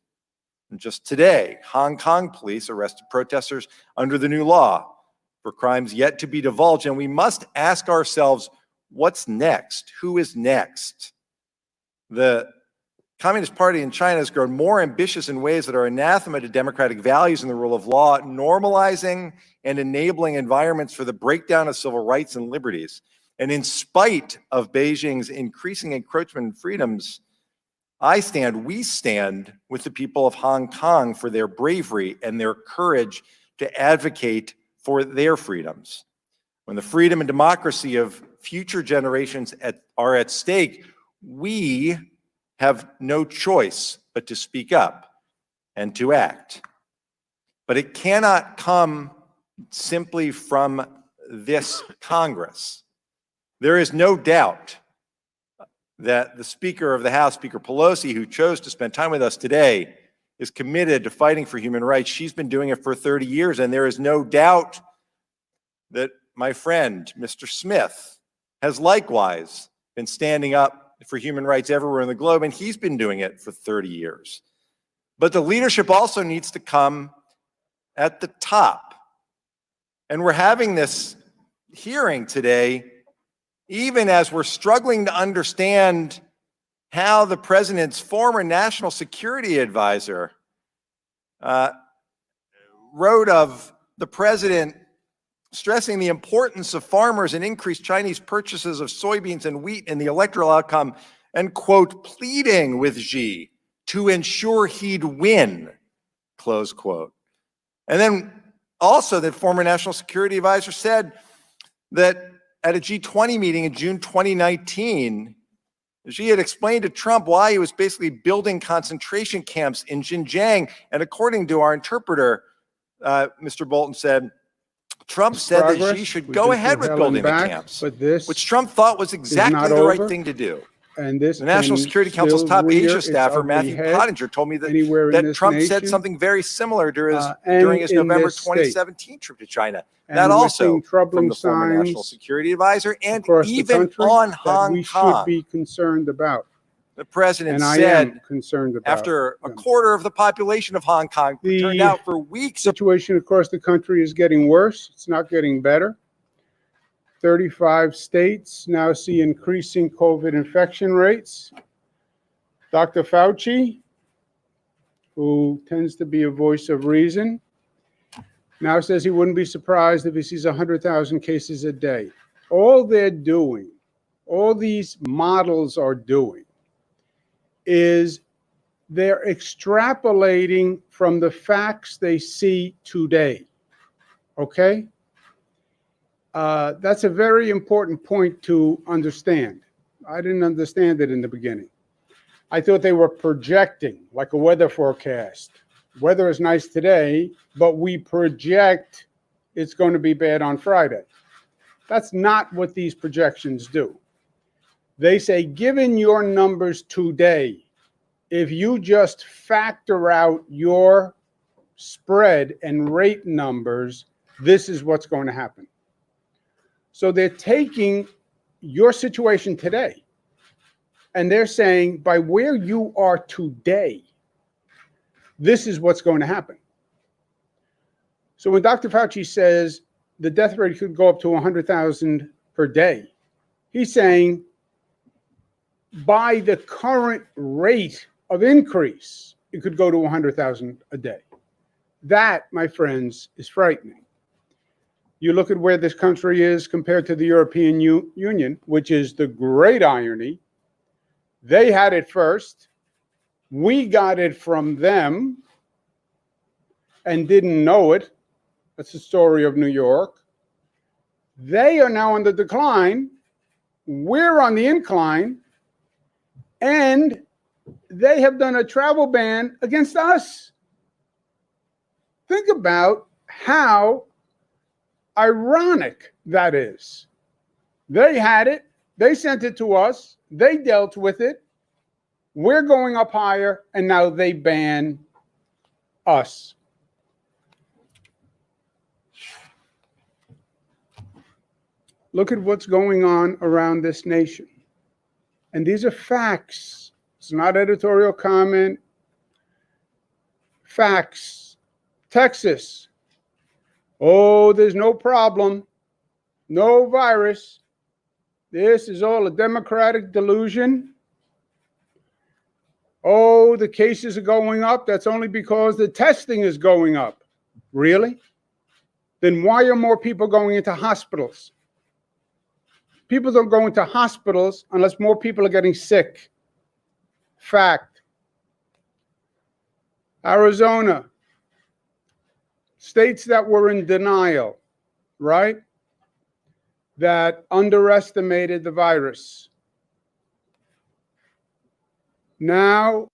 And just today, Hong Kong police arrested protesters under the new law for crimes yet to be divulged. And we must ask ourselves, what's next? Who is next? The Communist Party in China has grown more ambitious in ways that are anathema to democratic values and the rule of law, normalizing and enabling environments for the breakdown of civil rights and liberties. And in spite of Beijing's increasing encroachment in freedoms, we stand with the people of Hong Kong for their bravery and their courage to advocate for their freedoms. When the freedom and democracy of future generations are at stake, we have no choice but to speak up and to act. But it cannot come simply from this Congress. There is no doubt that the Speaker of the House, Speaker Pelosi, who chose to spend time with us today, is committed to fighting for human rights. She's been doing it for 30 years, and there is no doubt that my friend, Mr. Smith, has likewise been standing up for human rights everywhere in the globe, and he's been doing it for 30 years. But the leadership also needs to come at the top. And we're having this hearing today, even as we're struggling to understand how the president's former national security advisor wrote of the president stressing the importance of farmers and increased Chinese purchases of soybeans and wheat in the electoral outcome, and, quote, pleading with Xi to ensure he'd win, close quote. And then also the former national security advisor said that at a G20 meeting in June 2019, Xi had explained to Trump why he was basically building concentration camps in Xinjiang. And according to our interpreter, Mr. Bolton said, Trump said that Xi should go ahead with building the camps, which Trump thought was exactly the right thing to do. And this the National Security Council's top Asia staffer, Matthew Pottinger, told me that Trump said something very similar during his November 2017 trip to China. That also from the former National Security Advisor, and even on Hong Kong. We should be concerned about. The president said, after a quarter of the population of Hong Kong turned out for weeks. The situation across the country is getting worse. It's not getting better. 35 states now see increasing COVID infection rates. Dr. Fauci, who tends to be a voice of reason, now says he wouldn't be surprised if he sees 100,000 cases a day. all they're doing, all these models are doing, is they're extrapolating from the facts they see today. Okay? That's a very important point to understand. I didn't understand it in the beginning. I thought they were projecting, like a weather forecast. Weather is nice today, but we project it's going to be bad on Friday. That's not what these projections do. They say, given your numbers today, if you just factor out your spread and rate numbers, this is what's going to happen. So they're taking your situation today, and they're saying, by where you are today, this is what's going to happen. So when Dr. Fauci says the death rate could go up to 100,000 per day, he's saying by the current rate of increase, it could go to 100,000 a day. That, my friends, is frightening. You look at where this country is compared to the European Union, which is the great irony. They had it first. We got it from them and didn't know it. That's the story of New York. They are now on the decline. We're on the incline. And they have done a travel ban against us. Think about how ironic that is. They had it. They sent it to us. They dealt with it. We're going up higher, and now they ban us. Look at what's going on around this nation. And these are facts. It's not editorial comment. Facts. Texas. Oh, there's no problem. No virus. This is all a Democratic delusion. Oh, the cases are going up. That's only because the testing is going up. Really? Then why are more people going into hospitals? People don't go into hospitals unless more people are getting sick. Fact. Arizona. States that were in denial, right? That underestimated the virus. Now,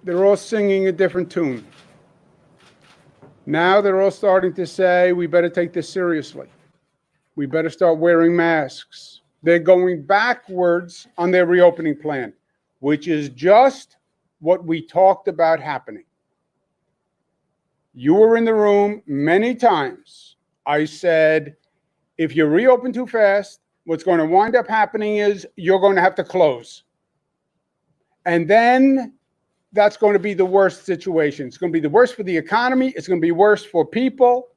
they're all singing a different tune. Now they're all starting to say, we better take this seriously. We better start wearing masks. They're going backwards on their reopening plan, which is just what we talked about happening. You were in the room many times. I said, if you reopen too fast, what's going to wind up happening is you're going to have to close. And then that's going to be the worst situation. It's going to be the worst for the economy. It's going to be worse for people.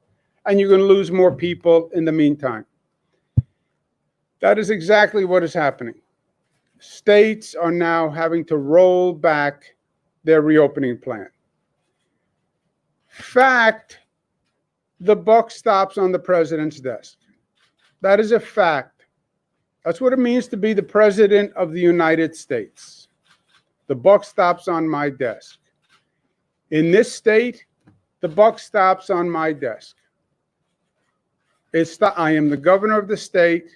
And you're going to lose more people in the meantime. That is exactly what is happening. States are now having to roll back their reopening plan. Fact, the buck stops on the president's desk. That is a fact. That's what it means to be the president of the United States. The buck stops on my desk. In this state, the buck stops on my desk. I am the governor of the state.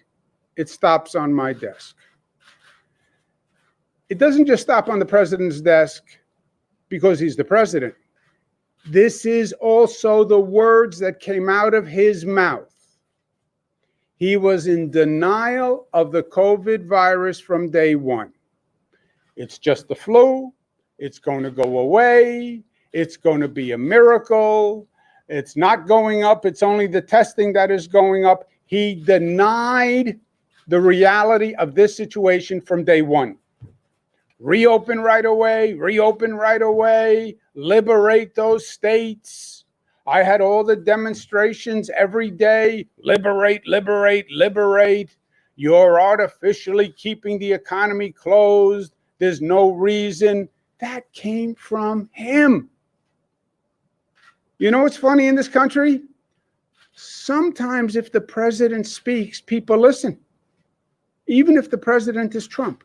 It stops on my desk. It doesn't just stop on the president's desk because he's the president. This is also the words that came out of his mouth. He was in denial of the COVID virus from day one. It's just the flu. It's going to go away. It's going to be a miracle. It's not going up. It's only the testing that is going up. He denied the reality of this situation from day one. Reopen right away, liberate those states. I had all the demonstrations every day. Liberate. You're artificially keeping the economy closed. There's no reason. That came from him. You know what's funny in this country? Sometimes if the president speaks, people listen. Even if the president is Trump.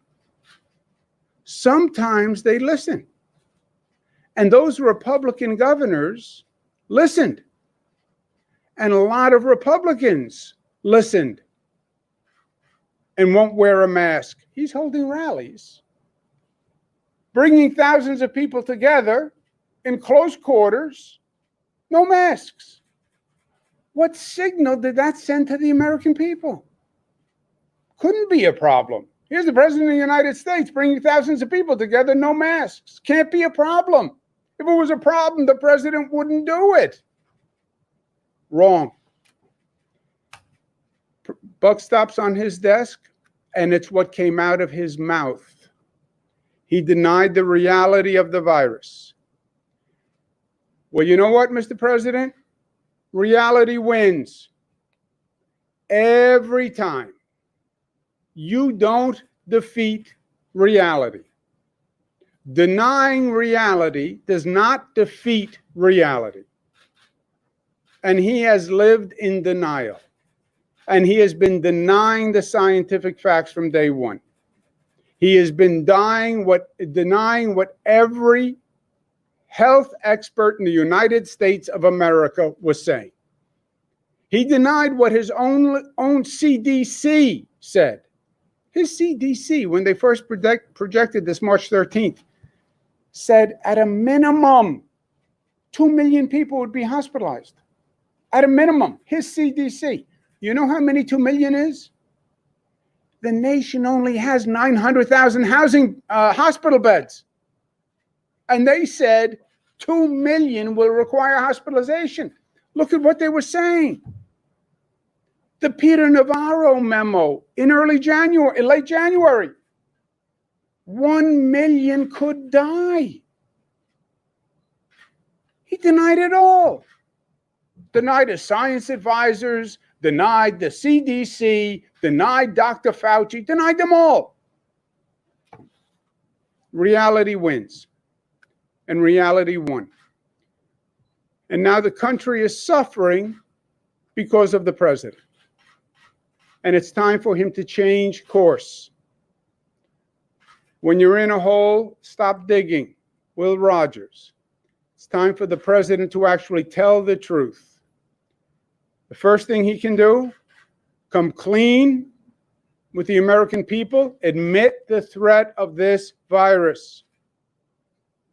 Sometimes they listen. And those Republican governors listened. And a lot of Republicans listened and won't wear a mask. He's holding rallies, bringing thousands of people together in close quarters, no masks. What signal did that send to the American people? Couldn't be a problem. Here's the president of the United States bringing thousands of people together, no masks. Can't be a problem. If it was a problem, the president wouldn't do it. Wrong. Buck stops on his desk, and it's what came out of his mouth. He denied the reality of the virus. Well, you know what, Mr. President? Reality wins. Every time. You don't defeat reality. Denying reality does not defeat reality. And he has lived in denial. And he has been denying the scientific facts from day one. He has been denying what every health expert in the United States of America was saying. He denied what his own CDC said. His CDC, when they first projected this March 13th, said at a minimum, 2 million people would be hospitalized. At a minimum, his CDC. You know how many 2 million is? The nation only has 900,000 hospital beds. And they said 2 million will require hospitalization. Look at what they were saying. The Peter Navarro memo in late January. 1 million could die. He denied it all. Denied his science advisors, denied the CDC, denied Dr. Fauci, denied them all. Reality wins. And reality won. And now the country is suffering because of the president. And it's time for him to change course. When you're in a hole, stop digging. Will Rogers. It's time for the president to actually tell the truth. The first thing he can do, come clean with the American people, admit the threat of this virus.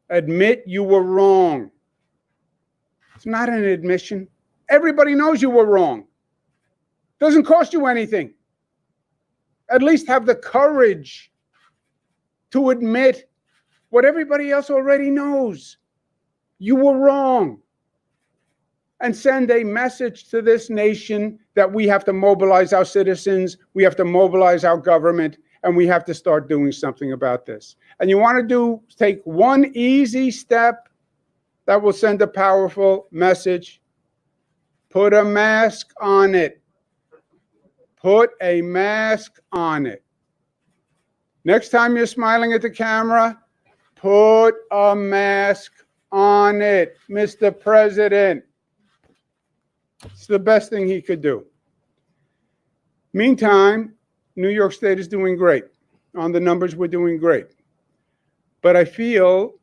Admit you were wrong. It's not an admission. Everybody knows you were wrong. Doesn't cost you anything. At least have the courage to admit what everybody else already knows. You were wrong. And send a message to this nation that we have to mobilize our citizens, we have to mobilize our government, and we have to start doing something about this. And you want to take one easy step that will send a powerful message. Put a mask on it. Put a mask on it. Next time you're smiling at the camera, put a mask on it, Mr. President. It's the best thing he could do. Meantime, New York State is doing great. On the numbers, we're doing great. But I feel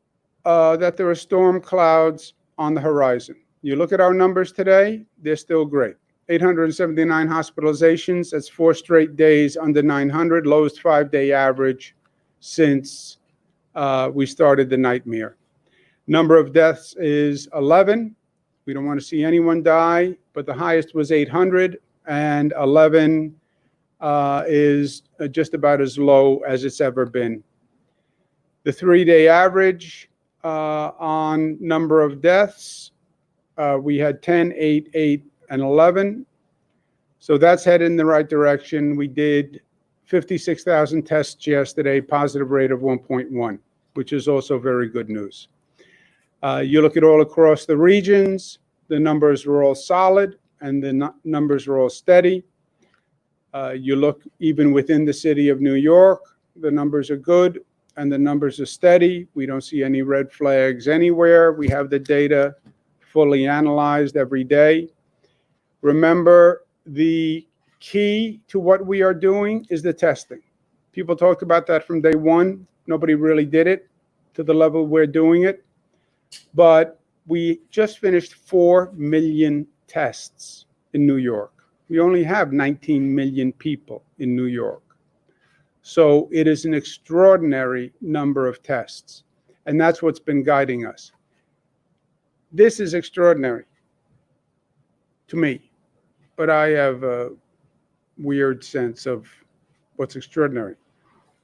that there are storm clouds on the horizon. You look at our numbers today, they're still great. 879 hospitalizations, that's 4 straight days under 900, lowest 5-day average since we started the nightmare. Number of deaths is 11. We don't want to see anyone die, but the highest was 800, and 11 is just about as low as it's ever been. The 3-day average on number of deaths We had 10, 8, 8, and 11. So that's headed in the right direction. We did 56,000 tests yesterday, positive rate of 1.1, which is also very good news. You look at all across the regions, the numbers are all solid and the numbers are all steady. You look even within the city of New York, the numbers are good and the numbers are steady. We don't see any red flags anywhere. We have the data fully analyzed every day. Remember, the key to what we are doing is the testing. People talked about that from day one. Nobody really did it to the level we're doing it. But we just finished 4 million tests in New York. We only have 19 million people in New York. So it is an extraordinary number of tests. And that's what's been guiding us. This is extraordinary to me, but I have a weird sense of what's extraordinary.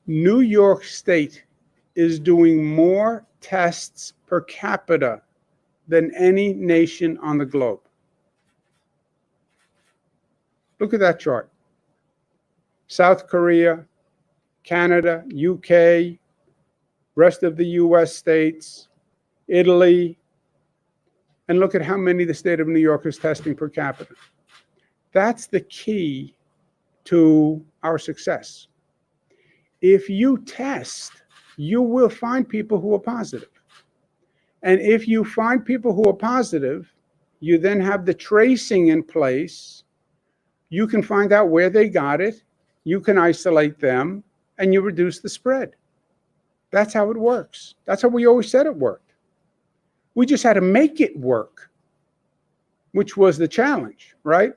New York State is doing more tests per capita than any nation on the globe. Look at that chart. South Korea, Canada, UK, rest of the US states, Italy, and look at how many the state of New York is testing per capita. That's the key to our success. If you test, you will find people who are positive. And if you find people who are positive, you then have the tracing in place. You can find out where they got it, you can isolate them, and you reduce the spread. That's how it works. That's how we always said it worked. We just had to make it work, which was the challenge, right?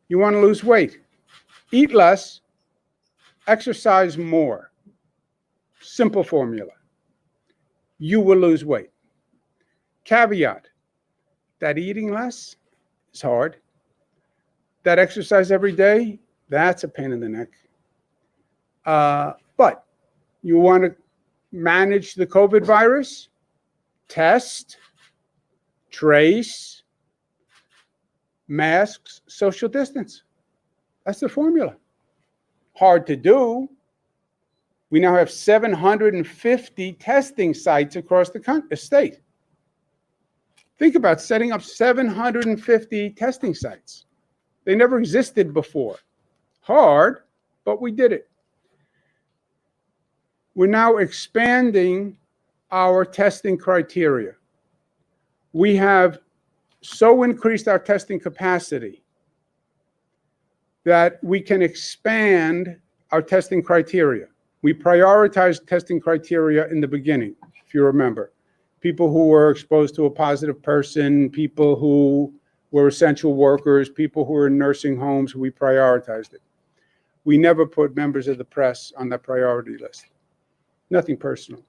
You want to lose weight, eat less, exercise more. Simple formula. You will lose weight. Caveat, that eating less is hard. That exercise every day, that's a pain in the neck. But you want to manage the COVID virus, test, trace, masks, social distance. That's the formula. Hard to do. We now have 750 testing sites across the state. Think about setting up 750 testing sites. They never existed before. Hard, but we did it. We're now expanding our testing criteria. We have so increased our testing capacity that we can expand our testing criteria. We prioritized testing criteria in the beginning, if you remember. People who were exposed to a positive person, people who were essential workers, people who were in nursing homes, we prioritized it. We never put members of the press on that priority list. Nothing personal.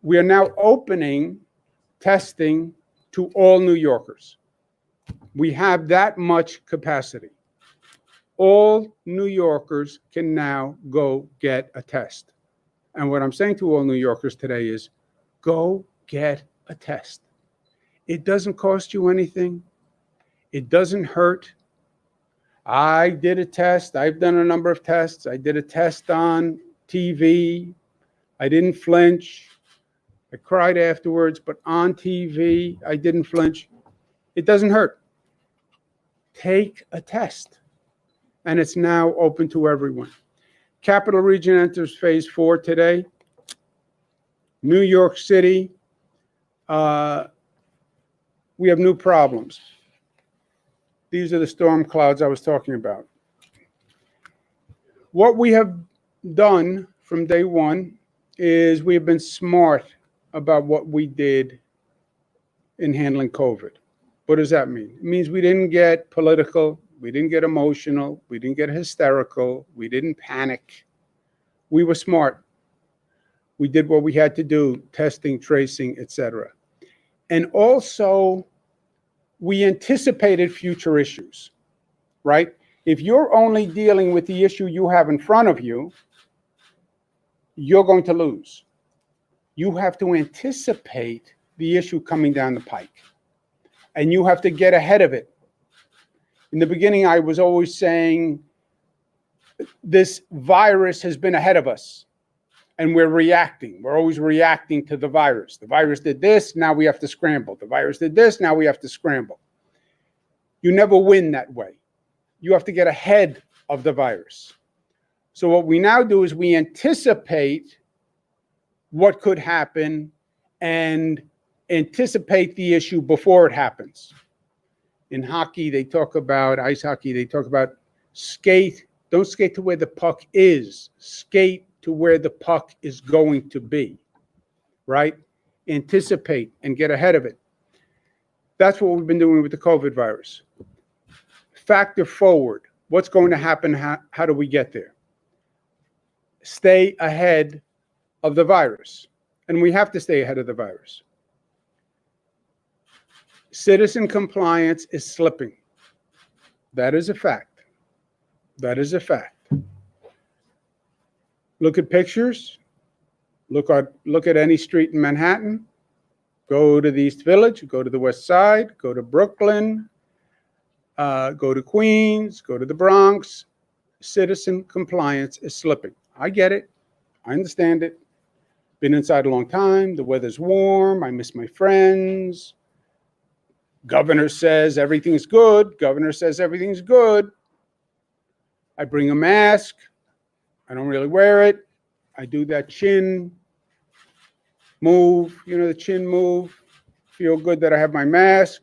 We are now opening testing to all New Yorkers. We have that much capacity. All New Yorkers can now go get a test. And what I'm saying to all New Yorkers today is, go get a test. It doesn't cost you anything. It doesn't hurt. I did a test. I've done a number of tests. I did a test on TV. I didn't flinch. I cried afterwards, but on TV, I didn't flinch. It doesn't hurt. Take a test. And it's now open to everyone. Capital Region enters phase 4 today. New York City, we have new problems. These are the storm clouds I was talking about. What we have done from day one is we have been smart about what we did in handling COVID. What does that mean? It means we didn't get political, we didn't get emotional, we didn't get hysterical, we didn't panic. We were smart. We did what we had to do, testing, tracing, etc. And also, we anticipated future issues, right? If you're only dealing with the issue you have in front of you, you're going to lose. You have to anticipate the issue coming down the pike. and you have to get ahead of it. In the beginning, I was always saying this virus has been ahead of us and we're reacting. We're always reacting to the virus. The virus did this, now we have to scramble. The virus did this, now we have to scramble. You never win that way. You have to get ahead of the virus. So what we now do is we anticipate what could happen and anticipate the issue before it happens. In hockey, they talk about, ice hockey, they talk about skate. Don't skate to where the puck is. Skate to where the puck is going to be, right? Anticipate and get ahead of it. That's what we've been doing with the COVID virus. Factor forward. What's going to happen? How do we get there? Stay ahead of the virus. And we have to stay ahead of the virus. Citizen compliance is slipping. That is a fact. That is a fact. Look at pictures. Look at any street in Manhattan. Go to the East Village, go to the West Side, go to Brooklyn, go to Queens, go to the Bronx. Citizen compliance is slipping. I get it. I understand it. Been inside a long time. The weather's warm. I miss my friends. Governor says everything's good. Governor says everything's good. I bring a mask. I don't really wear it. I do that chin move, you know, the chin move. Feel good that I have my mask.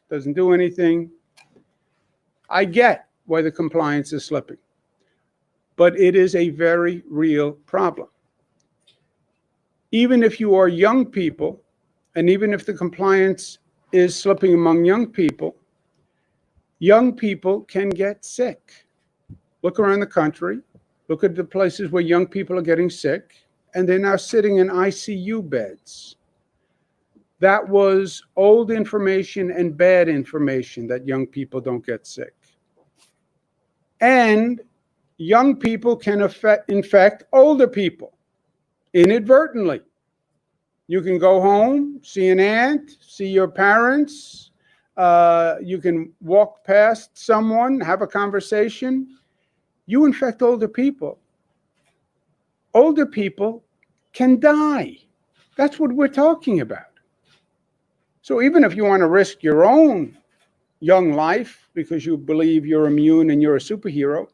Doesn't do anything. I get why the compliance is slipping. But it is a very real problem. Even if you are young people, and even if the compliance is slipping among young people can get sick. Look around the country, look at the places where young people are getting sick, and they're now sitting in ICU beds. That was old information and bad information that young people don't get sick. And young people can infect older people inadvertently. You can go home, see an aunt, see your parents. You can walk past someone, have a conversation. You infect older people. Older people can die. That's what we're talking about. So even if you want to risk your own young life because you believe you're immune and you're a superhero,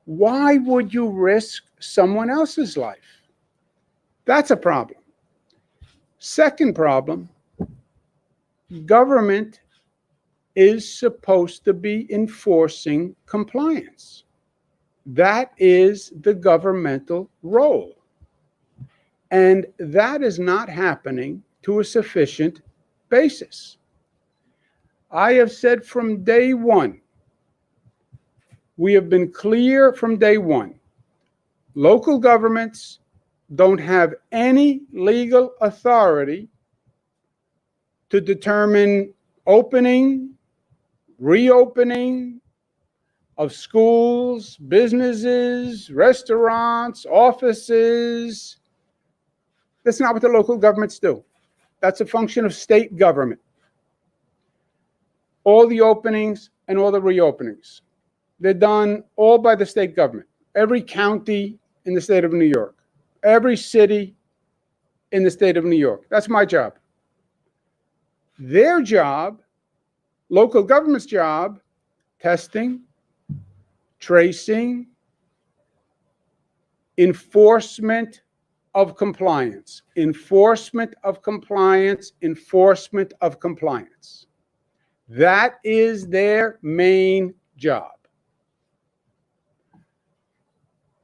why would you risk someone else's life? That's a problem. Second problem, government is supposed to be enforcing compliance. That is the governmental role. And that is not happening to a sufficient basis. I have said from day one, we have been clear from day one, local governments don't have any legal authority to determine opening, reopening of schools, businesses, restaurants, offices. That's not what the local governments do. That's a function of state government. All the openings and all the reopenings, they're done all by the state government. Every county in the state of New York. Every city in the state of New York. That's my job. Their job, local government's job, testing, tracing, enforcement of compliance, enforcement of compliance, enforcement of compliance. That is their main job.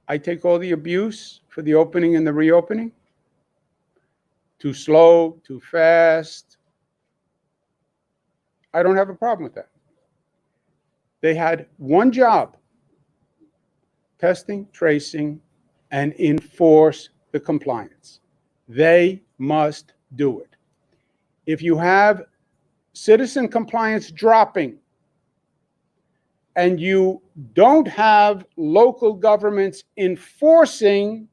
I take all the abuse for the opening and the reopening. Too slow, too fast. I don't have a problem with that. They had one job, testing, tracing, and enforce the compliance. They must do it. If you have citizen compliance dropping and you don't have local governments enforcing,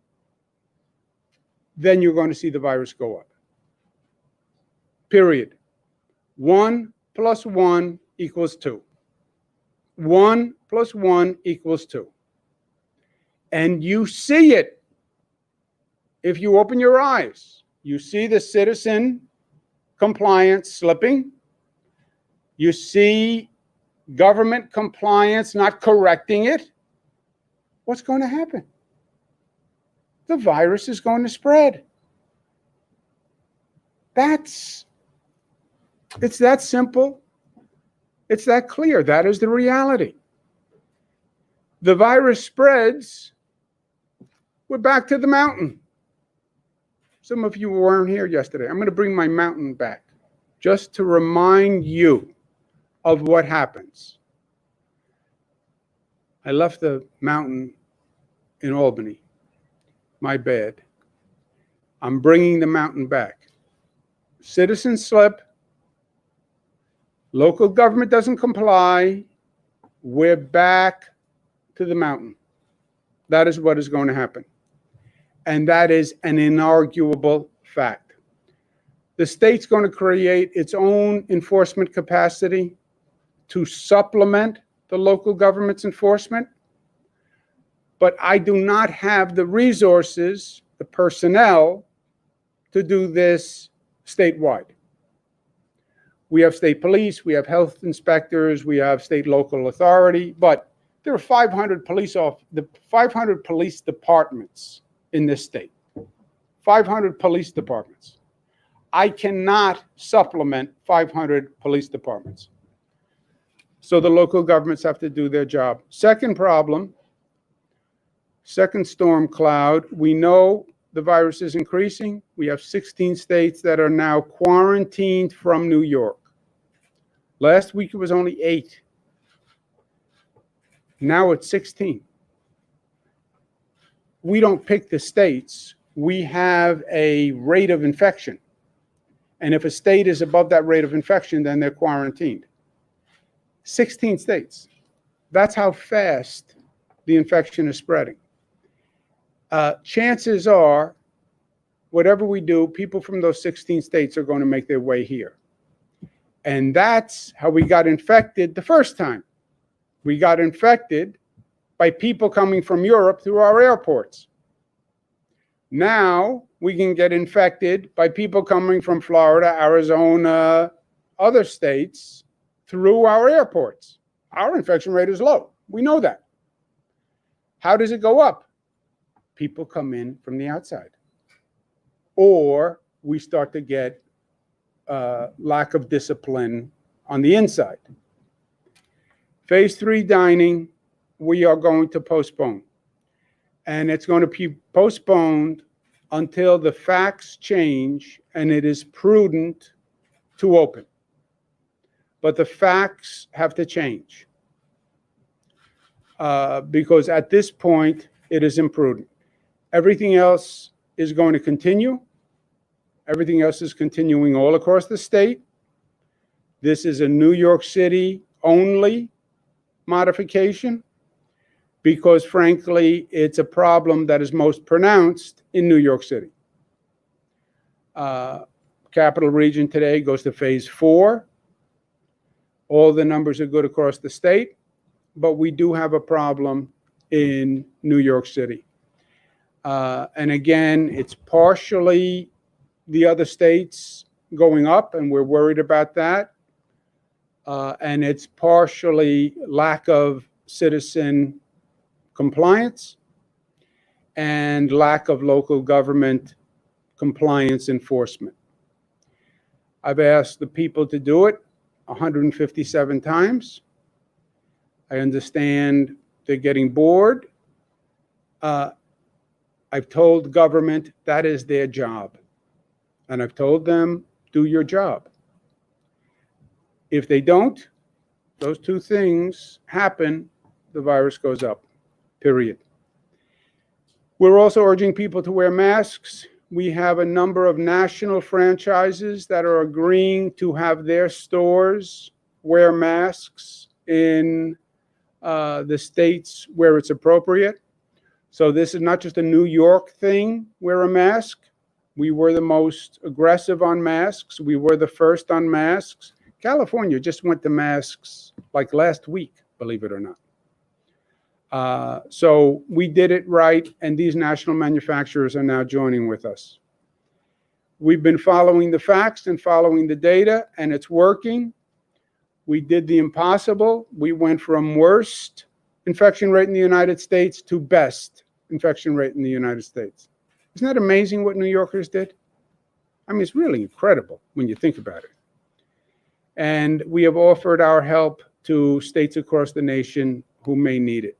then you're going to see the virus go up. Period. 100%. plus 1 equals 2. 1 plus 1 equals 2. And you see it. If you open your eyes, you see the citizen compliance slipping. You see government compliance not correcting it. What's going to happen? The virus is going to spread. It's that simple. It's that clear. That is the reality. The virus spreads. We're back to the mountain. Some of you weren't here yesterday. I'm going to bring my mountain back just to remind you of what happens. I left the mountain in Albany. My bad. I'm bringing the mountain back. Citizens slip. Local government doesn't comply. We're back to the mountain. That is what is going to happen. And that is an inarguable fact. The state's going to create its own enforcement capacity to supplement the local government's enforcement. But I do not have the resources, the personnel, to do this statewide. We have state police, we have health inspectors, we have state local authority, but there are 500 police departments in this state. 500 police departments. I cannot supplement 500 police departments. So the local governments have to do their job. Second problem, second storm cloud, we know the virus is increasing. We have 16 states that are now quarantined from New York. Last week it was only 8. Now it's 16. We don't pick the states. We have a rate of infection. And if a state is above that rate of infection, then they're quarantined. 16 states. That's how fast the infection is spreading. Chances are, whatever we do, people from those 16 states are going to make their way here. And that's how we got infected the first time. We got infected by people coming from Europe through our airports. Now we can get infected by people coming from Florida, Arizona, other states through our airports. Our infection rate is low. We know that. How does it go up? People come in from the outside. Or we start to get lack of discipline on the inside. Phase 3 dining, we are going to postpone. And it's going to be postponed until the facts change and it is prudent to open. But the facts have to change. Because at this point, it is imprudent. Everything else is going to continue. Everything else is continuing all across the state. This is a New York City only modification because, frankly, it's a problem that is most pronounced in New York City. Capital Region today goes to phase 4. All the numbers are good across the state, but we do have a problem in New York City. And again, it's partially the other states going up, and we're worried about that. And it's partially lack of citizen compliance and lack of local government compliance enforcement. I've asked the people to do it 157 times. I understand they're getting bored. I've told government that is their job. And I've told them, do your job. If they don't, those two things happen, the virus goes up, period. We're also urging people to wear masks. We have a number of national franchises that are agreeing to have their stores wear masks in the states where it's appropriate. So this is not just a New York thing, wear a mask. We were the most aggressive on masks. We were the first on masks. California just went to masks like last week, believe it or not. So we did it right, and these national manufacturers are now joining with us. We've been following the facts and following the data, and it's working. We did the impossible. We went from worst infection rate in the United States to best infection rate in the United States. Isn't that amazing what New Yorkers did? I mean, it's really incredible when you think about it. And we have offered our help to states across the nation who may need it.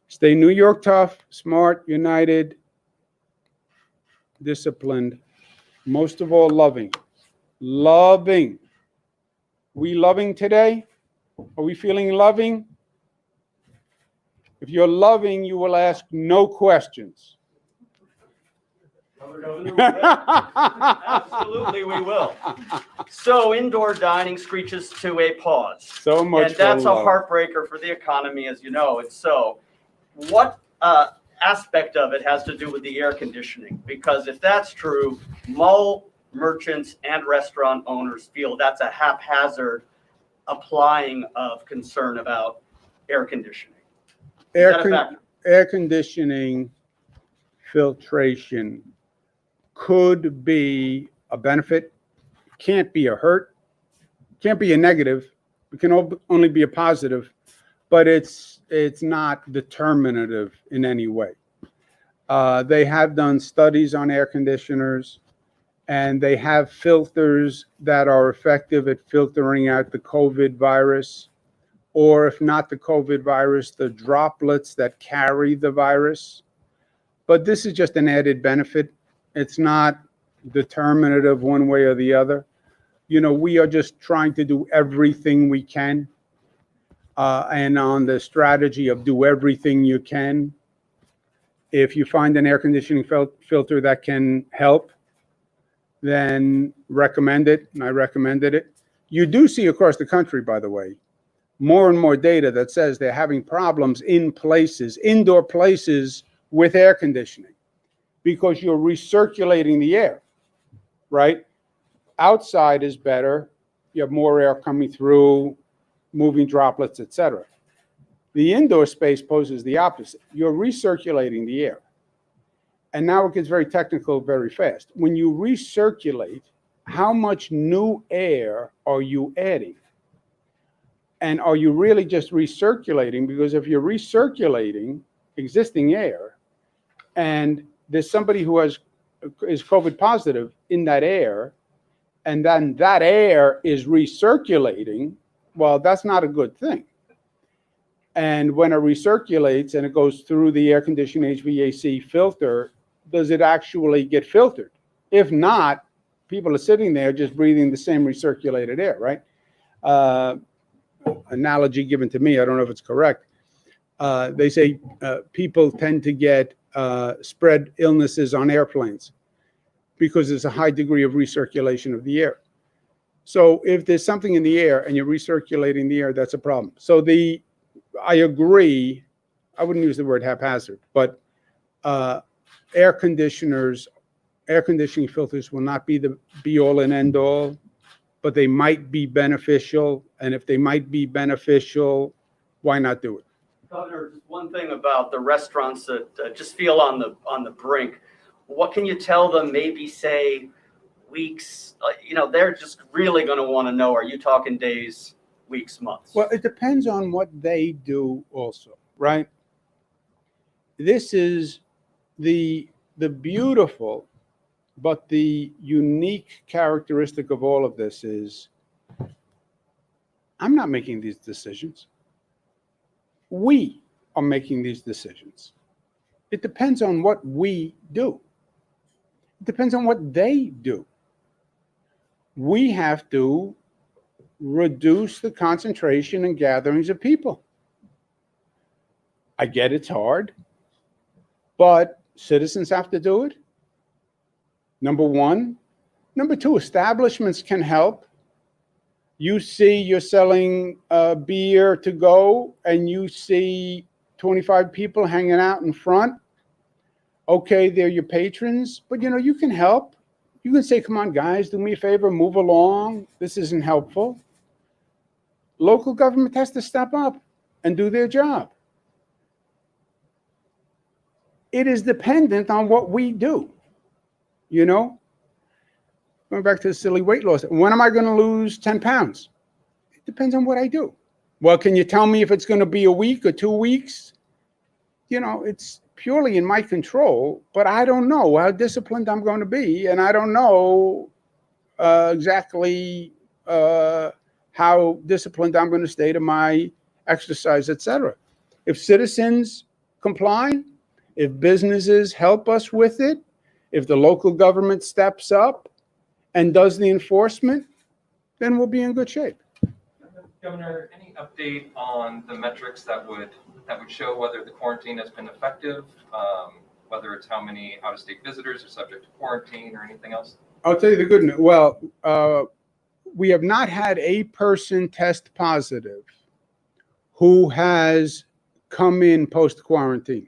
Stay New York tough, smart, united, disciplined, most of all, loving. Loving. We loving today? Are we feeling loving? If you're loving, you will ask no questions. Absolutely, we will. So indoor dining screeches to a pause. So much and that's for a love. heartbreaker for the economy, as you know. And so, what aspect of it has to do with the air conditioning? Because if that's true, mall merchants and restaurant owners feel that's a haphazard applying of concern about air conditioning. Is that a factor? Air conditioning, filtration could be a benefit, can't be a hurt, can't be a negative, it can only be a positive, but it's not determinative in any way. They have done studies on air conditioners, and they have filters that are effective at filtering out the COVID virus, or if not the COVID virus, the droplets that carry the virus. But this is just an added benefit. It's not determinative one way or the other. You know, we are just trying to do everything we can. And on the strategy of do everything you can, if you find an air conditioning filter that can help, then recommend it, and I recommended it. You do see across the country, by the way, more and more data that says they're having problems in places, indoor places with air conditioning, because you're recirculating the air, right? Outside is better. You have more air coming through, moving droplets, etc. The indoor space poses the opposite. You're recirculating the air. And now it gets very technical very fast. When you recirculate, how much new air are you adding? And are you really just recirculating? Because if you're recirculating existing air and there's somebody who is COVID positive in that air, and then that air is recirculating, well, that's not a good thing. And when it recirculates and it goes through the air conditioning HVAC filter, does it actually get filtered? If not, people are sitting there just breathing the same recirculated air, right? Analogy given to me, I don't know if it's correct. They say people tend to get spread illnesses on airplanes because there's a high degree of recirculation of the air. So if there's something in the air and you're recirculating the air, that's a problem. So I agree, I wouldn't use the word haphazard, but air conditioning filters will not be the be all and end all, but they might be beneficial. And if they might be beneficial, why not do it? Governor, just one thing about the restaurants that just feel on the brink. What can you tell them? Maybe say weeks. They're just really going to want to know. Are you talking days, weeks, months? Well, it depends on what they do, also, right? This is the beautiful, but the unique characteristic of all of this is I'm not making these decisions. We are making these decisions. It depends on what we do. It depends on what they do. We have to reduce the concentration and gatherings of people. I get it's hard, but citizens have to do it. Number one. Number two, establishments can help. You see you're selling beer to go and you see 25 people hanging out in front. Okay, they're your patrons, but you can help. You can say, come on, guys, do me a favor, move along. This isn't helpful. Local government has to step up and do their job. It is dependent on what we do, you know? Going back to the silly weight loss. When am I going to lose 10 pounds? It depends on what I do. Well, can you tell me if it's going to be a week or 2 weeks? You know, it's purely in my control, but I don't know how disciplined I'm going to be, and I don't know exactly how disciplined I'm going to stay to my exercise, etc. If citizens comply, if businesses help us with it, if the local government steps up and does the enforcement, then we'll be in good shape. Governor, any update on the metrics that would show whether the quarantine has been effective, whether it's how many out-of-state visitors are subject to quarantine or anything else? I'll tell you the good news. Well, we have not had a person test positive who has come in post-quarantine.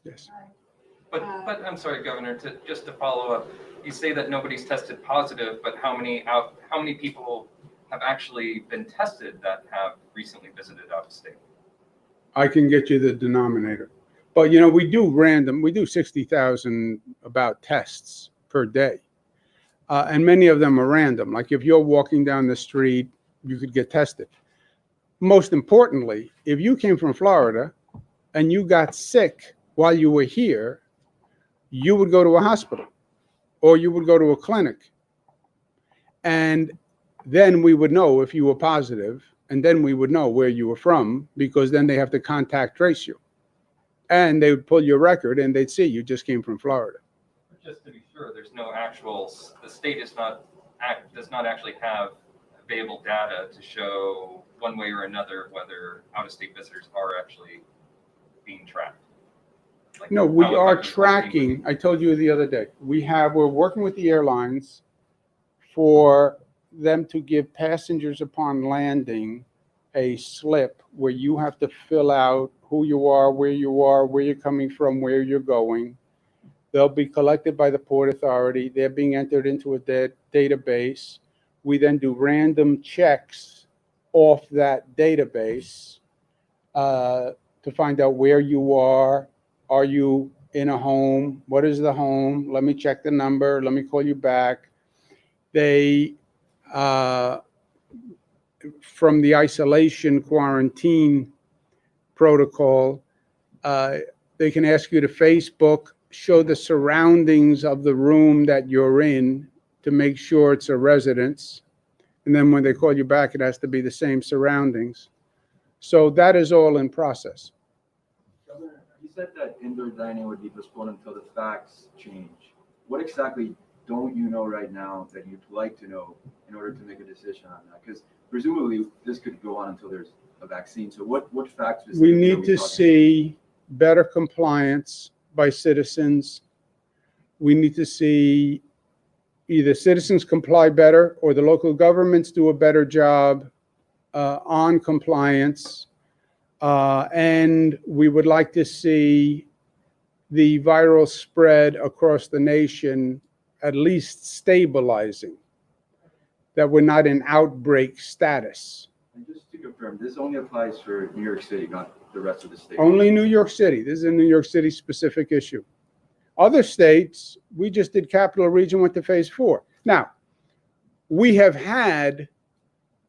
Yes. But I'm sorry, Governor, just to follow up, you say that nobody's tested positive, but how many people have actually been tested that have recently visited out of state? I can get you the denominator. But, you know, we do 60,000 about tests per day. And many of them are random. Like if you're walking down the street, you could get tested. Most importantly, if you came from Florida and you got sick while you were here, you would go to a hospital or you would go to a clinic. And then we would know if you were positive, and then we would know where you were from, because then they have to contact trace you. And they would pull your record and they'd see you just came from Florida. Just to be sure, there's no the state does not actually have available data to show one way or another whether out-of-state visitors are actually being tracked. Like No, we how are effective quarantine tracking. I told you the other day, we're working with the airlines for them to give passengers upon landing a slip where you have to fill out who you are, where you're coming from, where you're going. They'll be collected by the Port Authority. They're being entered into a database. We then do random checks off that database to find out where you are. Are you in a home? What is the home? Let me check the number. Let me call you back. They, from the isolation quarantine protocol, they can ask you to Facebook, show the surroundings of the room that you're in to make sure it's a residence. And then when they call you back, it has to be the same surroundings. So that is all in process. Governor, you said that indoor dining would be postponed until the facts change. What exactly don't you know right now that you'd like to know in order to make a decision on that? Because presumably this could go on until there's a vaccine. So what facts? We need to see better compliance by citizens. We need to see either citizens comply better or the local governments do a better job on compliance. And we would like to see the viral spread across the nation at least stabilizing, that we're not in outbreak status. And just to confirm, this only applies for New York City, not the rest of the state. Only New York City. This is a New York City specific issue. Other states, we just did Capital Region, went to phase 4. Now, we have had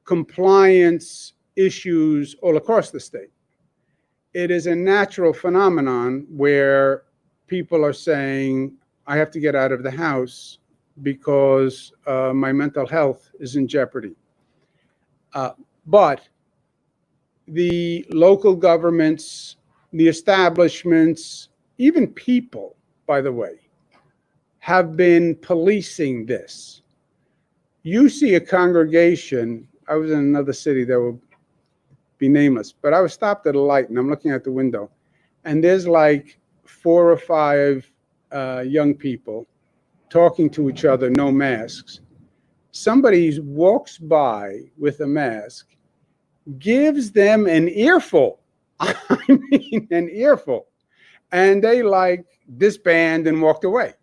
compliance issues all across the state. It is a natural phenomenon where people are saying, I have to get out of the house because my mental health is in jeopardy. But the local governments, the establishments, even people, by the way, have been policing this. You see a congregation, I was in another city that will be nameless, but I was stopped at a light and I'm looking out the window and there's like 4 or 5 young people talking to each other, no masks. Somebody walks by with a mask, gives them an earful. I mean, an earful. and they like disbanded and walked away.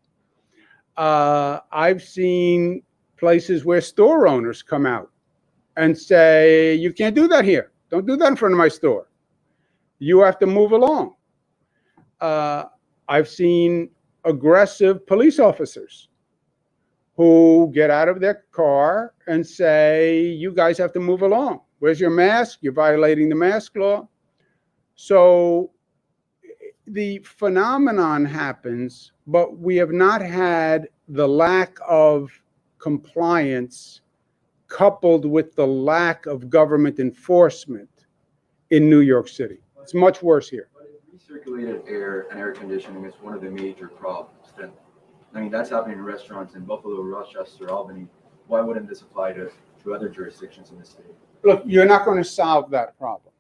I've seen places where store owners come out and say, you can't do that here. Don't do that in front of my store. You have to move along. I've seen aggressive police officers who get out of their car and say, you guys have to move along. Where's your mask? You're violating the mask law. So the phenomenon happens, but we have not had the lack of compliance coupled with the lack of government enforcement in New York City. It's much worse here. Recirculated air and air conditioning is one of the major problems. Then, I mean, that's happening in restaurants in Buffalo, Rochester, Albany. Why wouldn't this apply to other jurisdictions in the state? Look, you're not going to solve that problem.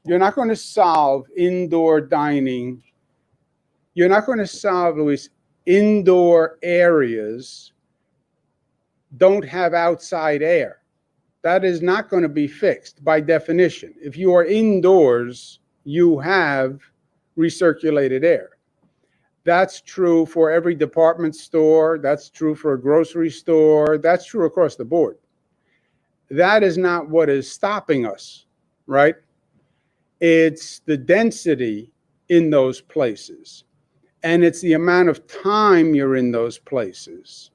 You're not going to solve indoor dining. You're not going to solve, Luis, indoor areas don't have outside air. That is not going to be fixed by definition. If you are indoors, you have recirculated air. That's true for every department store. That's true for a grocery store. That's true across the board. That is not what is stopping us, right? It's the density in those places, and it's the amount of time you're in those places,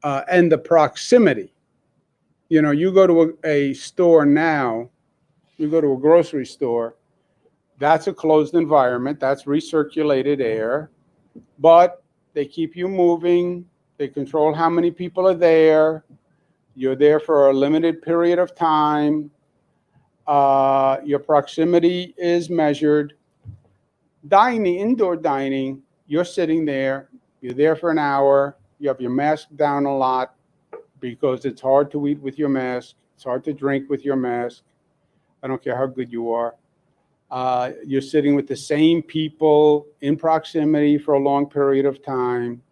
and the proximity. You know, you go to a store now, you go to a grocery store, that's a closed environment, that's recirculated air, but they keep you moving, they control how many people are there, you're there for a limited period of time, your proximity is measured. Dining, indoor dining, you're sitting there, you're there for an hour, you have your mask down a lot because it's hard to eat with your mask, it's hard to drink with your mask. I don't care how good you are. You're sitting with the same people in proximity for a long period of time.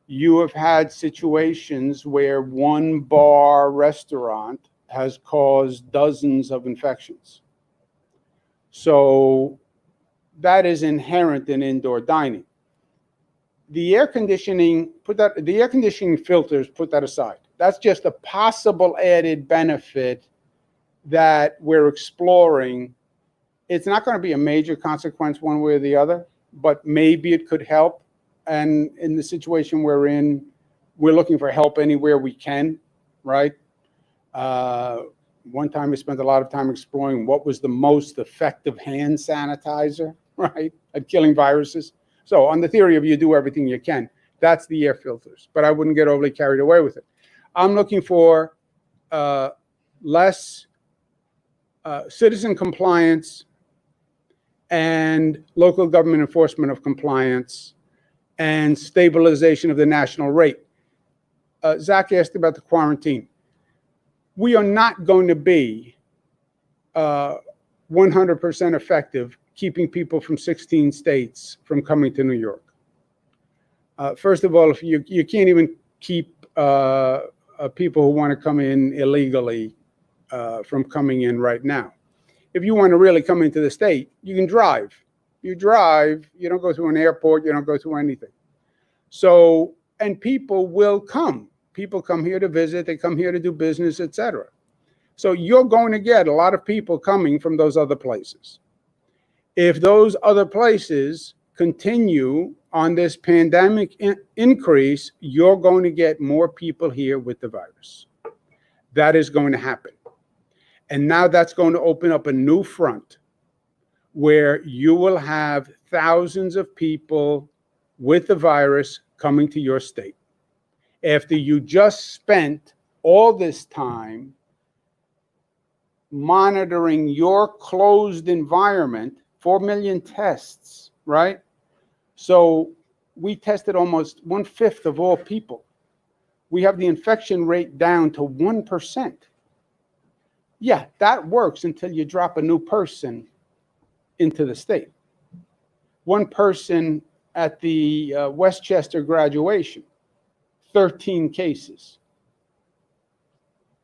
You have had situations where one bar restaurant has caused dozens of infections. So that is inherent in indoor dining. The air conditioning, the air conditioning filters, put that aside. That's just a possible added benefit that we're exploring. It's not going to be a major consequence one way or the other, but maybe it could help. And in the situation we're in, we're looking for help anywhere we can, right? One time we spent a lot of time exploring what was the most effective hand sanitizer, right, at killing viruses. So on the theory of you do everything you can, that's the air filters, but I wouldn't get overly carried away with it. I'm looking for less citizen compliance and local government enforcement of compliance and stabilization of the national rate. Zach asked about the quarantine. We are not going to be 100% effective keeping people from 16 states from coming to New York. First of all, if you can't even keep people who want to come in illegally from coming in right now. If you want to really come into the state, you can drive. You drive, you don't go through an airport, you don't go through anything. So, and people will come. People come here to visit, they come here to do business, etc. So you're going to get a lot of people coming from those other places. If those other places continue on this pandemic increase, you're going to get more people here with the virus. That is going to happen. And now that's going to open up a new front where you will have thousands of people with the virus coming to your state. After you just spent all this time monitoring your closed environment, 4 million tests, right? So we tested almost 1/5 of all people. We have the infection rate down to 1%. Yeah, that works until you drop a new person into the state. One person at the Westchester graduation, 13 cases.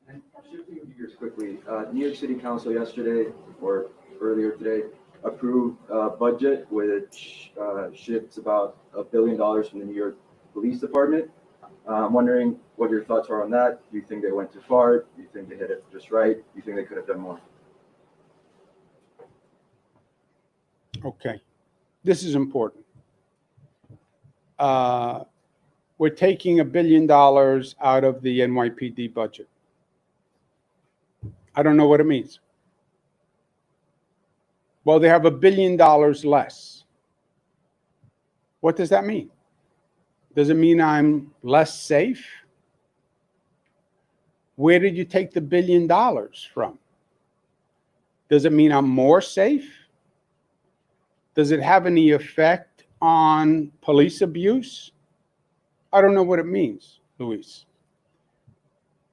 And shifting gears quickly, New York City Council yesterday or earlier today approved budget, which shifts about $1 billion from the New York Police Department. I'm wondering what your thoughts are on that. Do you think they went too far? Do you think they hit it just right? Do you think they could have done more? Okay, this is important. We're taking $1 billion out of the NYPD budget. I don't know what it means. Well, they have $1 billion less. What does that mean? Does it mean I'm less safe? Where did you take the $1 billion from? Does it mean I'm more safe? Does it have any effect on police abuse? I don't know what it means, Luis.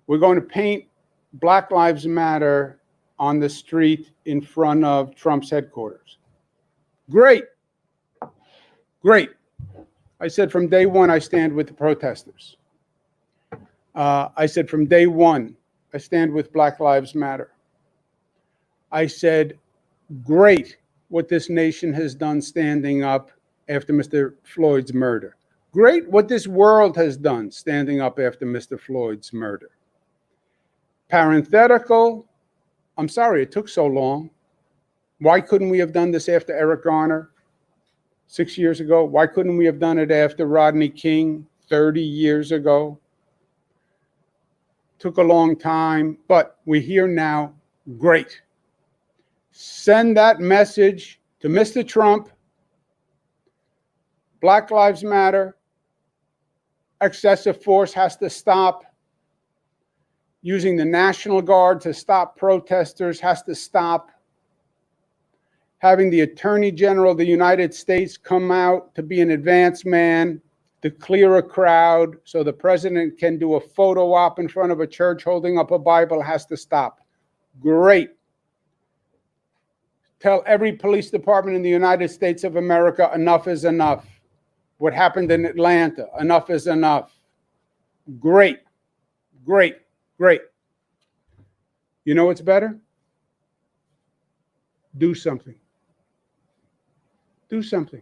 We're going to paint Black Lives Matter on the street in front of Trump's headquarters. Great. Great. I said from day one, I stand with the protesters. I said from day one, I stand with Black Lives Matter. I said, great what this nation has done standing up after Mr. Floyd's murder. Great what this world has done standing up after Mr. Floyd's murder. Parenthetical, I'm sorry it took so long. Why couldn't we have done this after Eric Garner 6 years ago? Why couldn't we have done it after Rodney King 30 years ago? Took a long time, but we're here now. Great. Send that message to Mr. Trump. Black Lives Matter. Excessive force has to stop. Using the National Guard to stop protesters has to stop. Having the Attorney General of the United States come out to be an advance man to clear a crowd so the president can do a photo op in front of a church holding up a Bible has to stop. Great. Tell every police department in the United States of America, enough is enough. What happened in Atlanta, enough is enough. Great, great, great. You know what's better? Do something. Do something.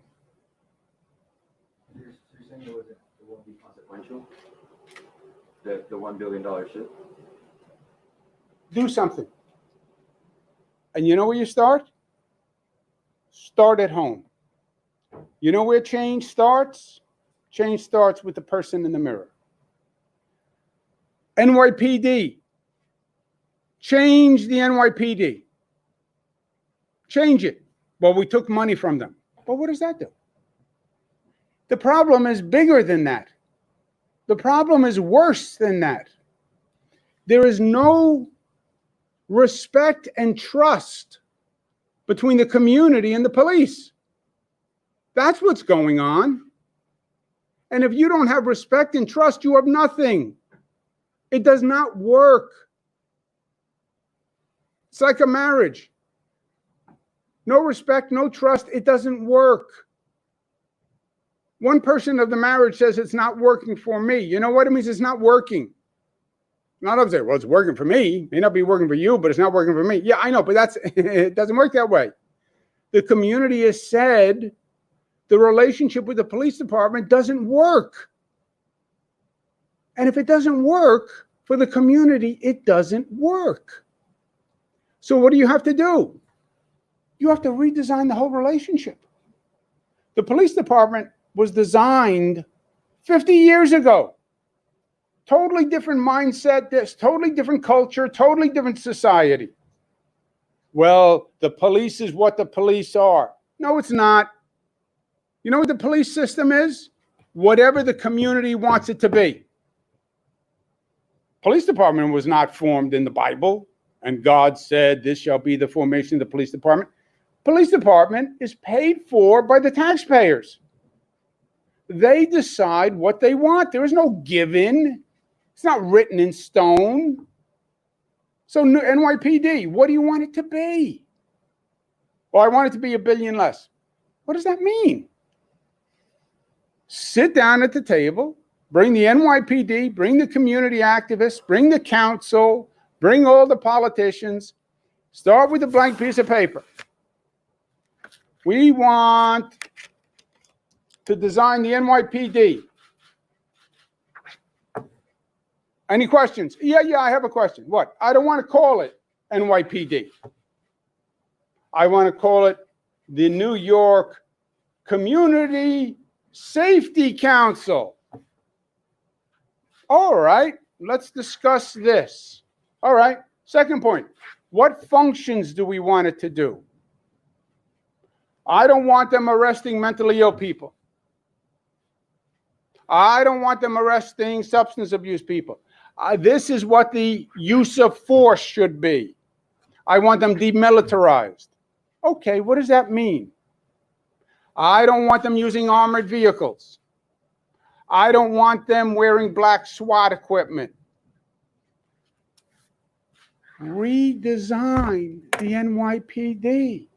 You're saying it won't be consequential? The $1 billion shift? Do something. And you know where you start? Start at home. You know where change starts? Change starts with the person in the mirror. NYPD. Change the NYPD. Change it. Well, we took money from them. Well, what does that do? The problem is bigger than that. The problem is worse than that. There is no respect and trust between the community and the police. That's what's going on. And if you don't have respect and trust, you have nothing. It does not work. It's like a marriage. No respect, no trust, it doesn't work. One person of the marriage says it's not working for me. You know what it means? It's not working. Not others say, well, it's working for me. It may not be working for you, but it's not working for me. Yeah, I know, but it doesn't work that way. The community has said the relationship with the police department doesn't work. And if it doesn't work for the community, it doesn't work. So what do you have to do? You have to redesign the whole relationship. The police department was designed 50 years ago. Totally different mindset, this totally different culture, totally different society. Well, the police is what the police are. No, it's not. You know what the police system is? Whatever the community wants it to be. Police department was not formed in the Bible, and God said, this shall be the formation of the police department. Police department is paid for by the taxpayers. They decide what they want. There is no given. It's not written in stone. So NYPD, what do you want it to be? Well, I want it to be $1 billion less. What does that mean? Sit down at the table, bring the NYPD, bring the community activists, bring the council, bring all the politicians, start with a blank piece of paper. We want to design the NYPD. Any questions? Yeah, I have a question. What? I don't want to call it NYPD. I want to call it the New York Community Safety Council. All right, let's discuss this. All right, second point. What functions do we want it to do? I don't want them arresting mentally ill people. I don't want them arresting substance abuse people. This is what the use of force should be. I want them demilitarized. Okay, what does that mean? I don't want them using armored vehicles. I don't want them wearing black SWAT equipment. Redesign the NYPD.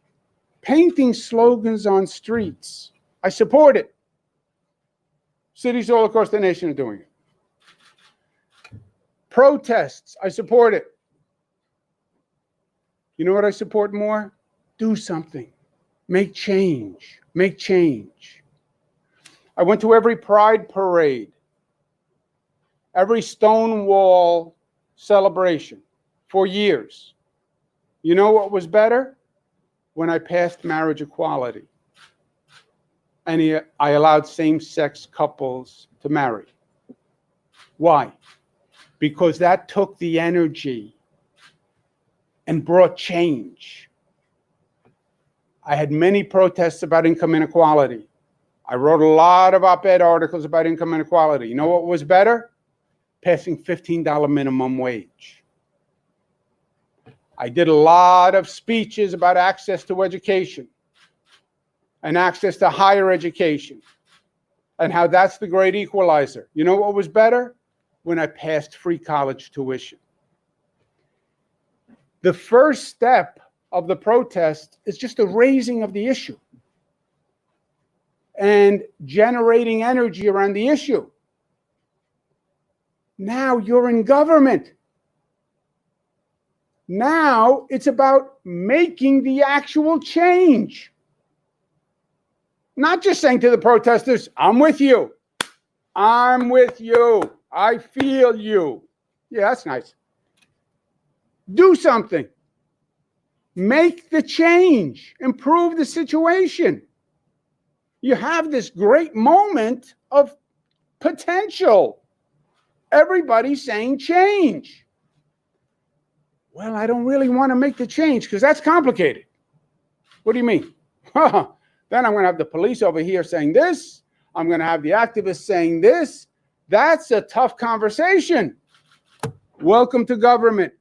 Painting slogans on streets. I support it. Cities all across the nation are doing it. Protests, I support it. You know what I support more? Do something. Make change. Make change. I went to every Pride parade, every Stonewall celebration for years. You know what was better? When I passed marriage equality and I allowed same-sex couples to marry. Why? Because that took the energy and brought change. I had many protests about income inequality. I wrote a lot of op-ed articles about income inequality. You know what was better? Passing $15 minimum wage. I did a lot of speeches about access to education and access to higher education and how that's the great equalizer. You know what was better? When I passed free college tuition. The first step of the protest is just a raising of the issue and generating energy around the issue. Now you're in government. Now it's about making the actual change. Not just saying to the protesters, I'm with you. I'm with you. I feel you. Yeah, that's nice. Do something. Make the change. Improve the situation. You have this great moment of potential. Everybody's saying change. Well, I don't really want to make the change because that's complicated. What do you mean? Then I'm going to have the police over here saying this. I'm going to have the activists saying this. That's a tough conversation. Welcome to government.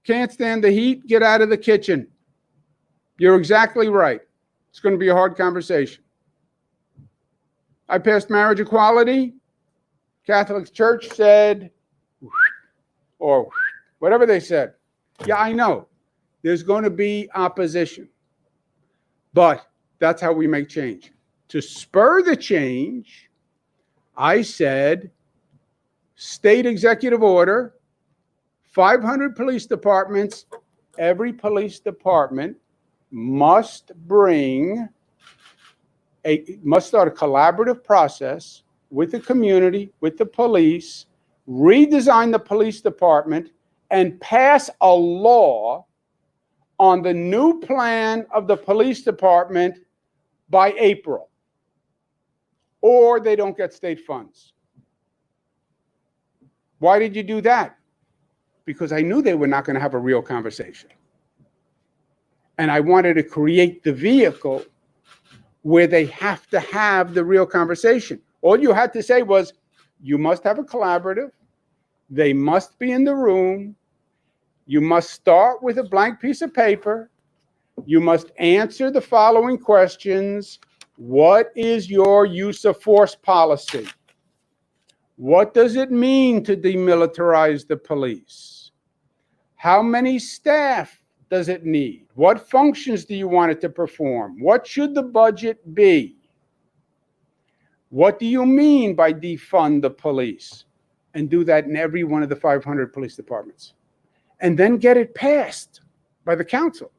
Can't stand the heat? Get out of the kitchen. You're exactly right. It's going to be a hard conversation. I passed marriage equality. Catholic Church said, or whatever they said. Yeah, I know. There's going to be opposition. But that's how we make change. To spur the change, I said, state executive order, 500 police departments, every police department must start a collaborative process with the community, with the police, redesign the police department, and pass a law on the new plan of the police department by April, or they don't get state funds. Why did you do that? Because I knew they were not going to have a real conversation. And I wanted to create the vehicle where they have to have the real conversation. All you had to say was, you must have a collaborative. They must be in the room. You must start with a blank piece of paper. You must answer the following questions. What is your use of force policy? What does it mean to demilitarize the police? How many staff does it need? What functions do you want it to perform? What should the budget be? What do you mean by defund the police? And do that in every one of the 500 police departments. And then get it passed by the council.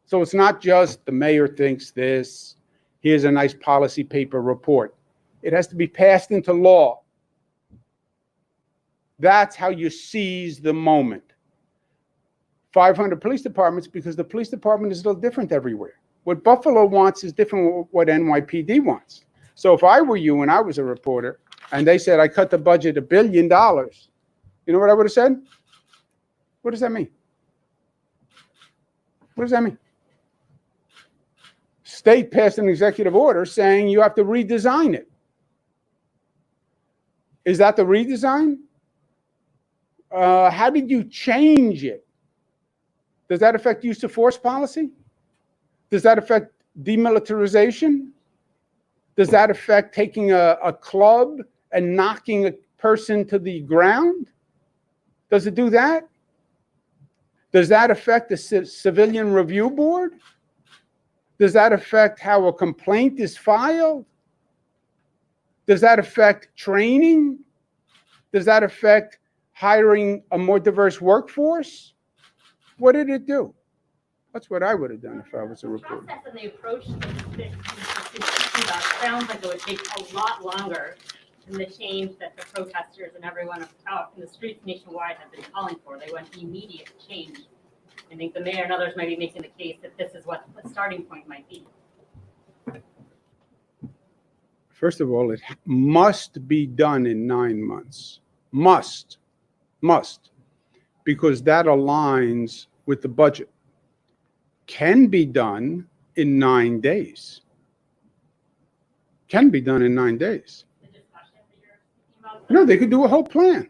So it's not just the mayor thinks this, here's a nice policy paper report. It has to be passed into law. That's how you seize the moment. 500 police departments, because the police department is a little different everywhere. What Buffalo wants is different from what NYPD wants. So if I were you and I was a reporter, and they said, I cut the budget $1 billion, you know what I would have said? What does that mean? What does that mean? State passed an executive order saying you have to redesign it. Is that the redesign? How did you change it? Does that affect use of force policy? Does that affect demilitarization? Does that affect taking a club and knocking a person to the ground? Does it do that? Does that affect the civilian review board? Does that affect how a complaint is filed? Does that affect training? Does that affect hiring a more diverse workforce? What did it do? That's what I would have done if I was a reporter. The process and the approach sounds like it would take a lot longer than the change that the protesters and everyone out in the streets nationwide have been calling for. They want immediate change. I think the mayor and others might be making the case that this is what the starting point might be. First of all, it must be done in 9 months. Must. Because that aligns with the budget. Can be done in 9 days. Can be done in 9 days. No, they could do a whole plan.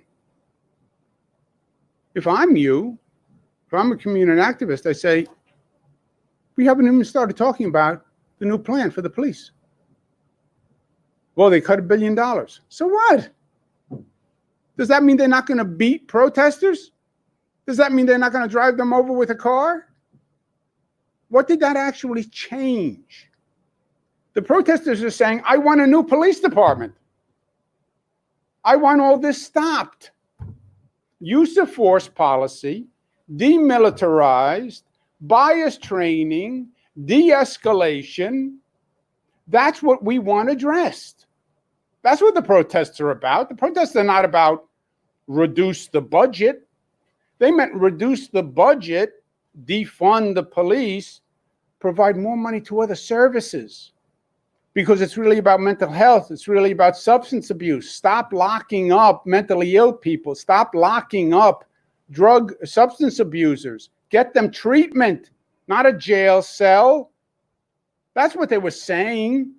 If I'm you, if I'm a community activist, I say, we haven't even started talking about the new plan for the police. Well, they cut $1 billion. So what? Does that mean they're not going to beat protesters? Does that mean they're not going to drive them over with a car? What did that actually change? The protesters are saying, I want a new police department. I want all this stopped. Use of force policy, demilitarized, bias training, de-escalation. That's what we want addressed. That's what the protests are about. The protests are not about reduce the budget. They meant reduce the budget, defund the police, provide more money to other services. Because it's really about mental health. It's really about substance abuse. Stop locking up mentally ill people. Stop locking up substance abusers. Get them treatment, not a jail cell. That's what they were saying.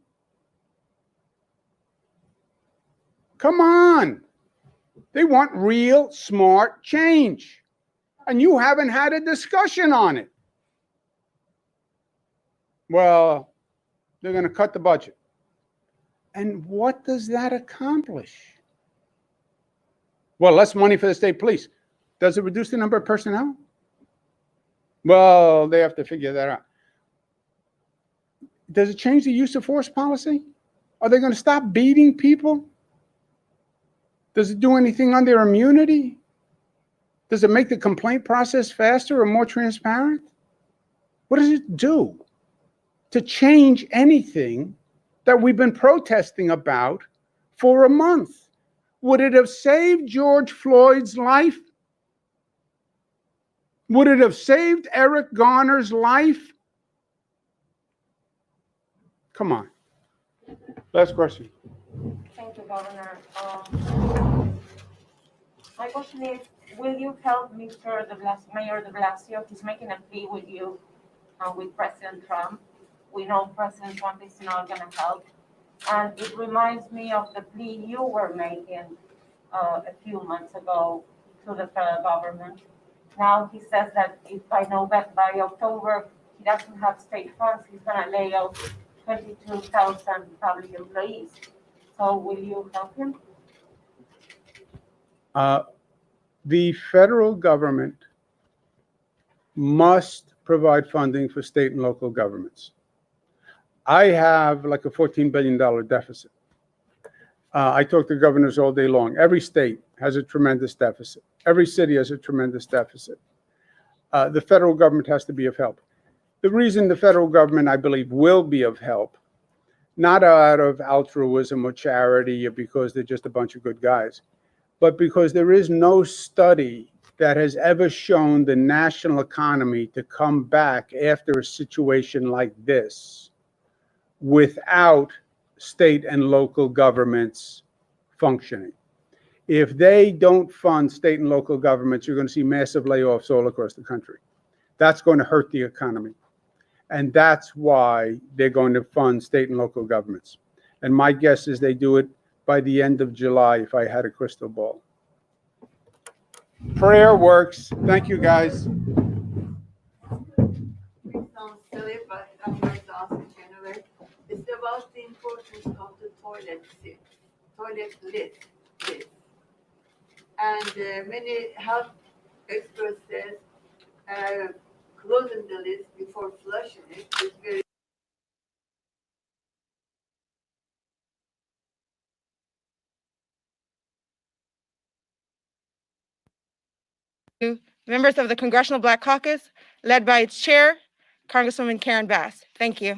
Come on. They want real, smart change. And you haven't had a discussion on it. Well, they're going to cut the budget. And what does that accomplish? Well, less money for the state police. Does it reduce the number of personnel? Well, they have to figure that out. Does it change the use of force policy? Are they going to stop beating people? Does it do anything on their immunity? Does it make the complaint process faster or more transparent? What does it do to change anything that we've been protesting about for a month? Would it have saved George Floyd's life? Would it have saved Eric Garner's life? Come on. Last question. Thank you, Governor. My question is, will you help Mayor de Blasio? He's making a plea with you, with President Trump. We know President Trump is not going to help. And it reminds me of the plea you were making a few months ago to the federal government. Now he says that if by October he doesn't have state funds, he's going to lay off 22,000 public employees. So will you help him? The federal government must provide funding for state and local governments. I have like a $14 billion deficit. I talk to governors all day long. Every state has a tremendous deficit. Every city has a tremendous deficit. The federal government has to be of help. The reason the federal government, I believe, will be of help, not out of altruism or charity or because they're just a bunch of good guys, but because there is no study that has ever shown the national economy to come back after a situation like this without state and local governments functioning. If they don't fund state and local governments, you're going to see massive layoffs all across the country. That's going to hurt the economy. And that's why they're going to fund state and local governments. And my guess is they do it by the end of July, if I had a crystal ball. Prayer works. Thank you, guys. Sounds silly, but I'm going to ask it anyway. It's about the importance of the toilet lid. And many health experts said closing the lid before flushing it is very members of the Congressional Black Caucus, led by its chair, Congresswoman Karen Bass. Thank you.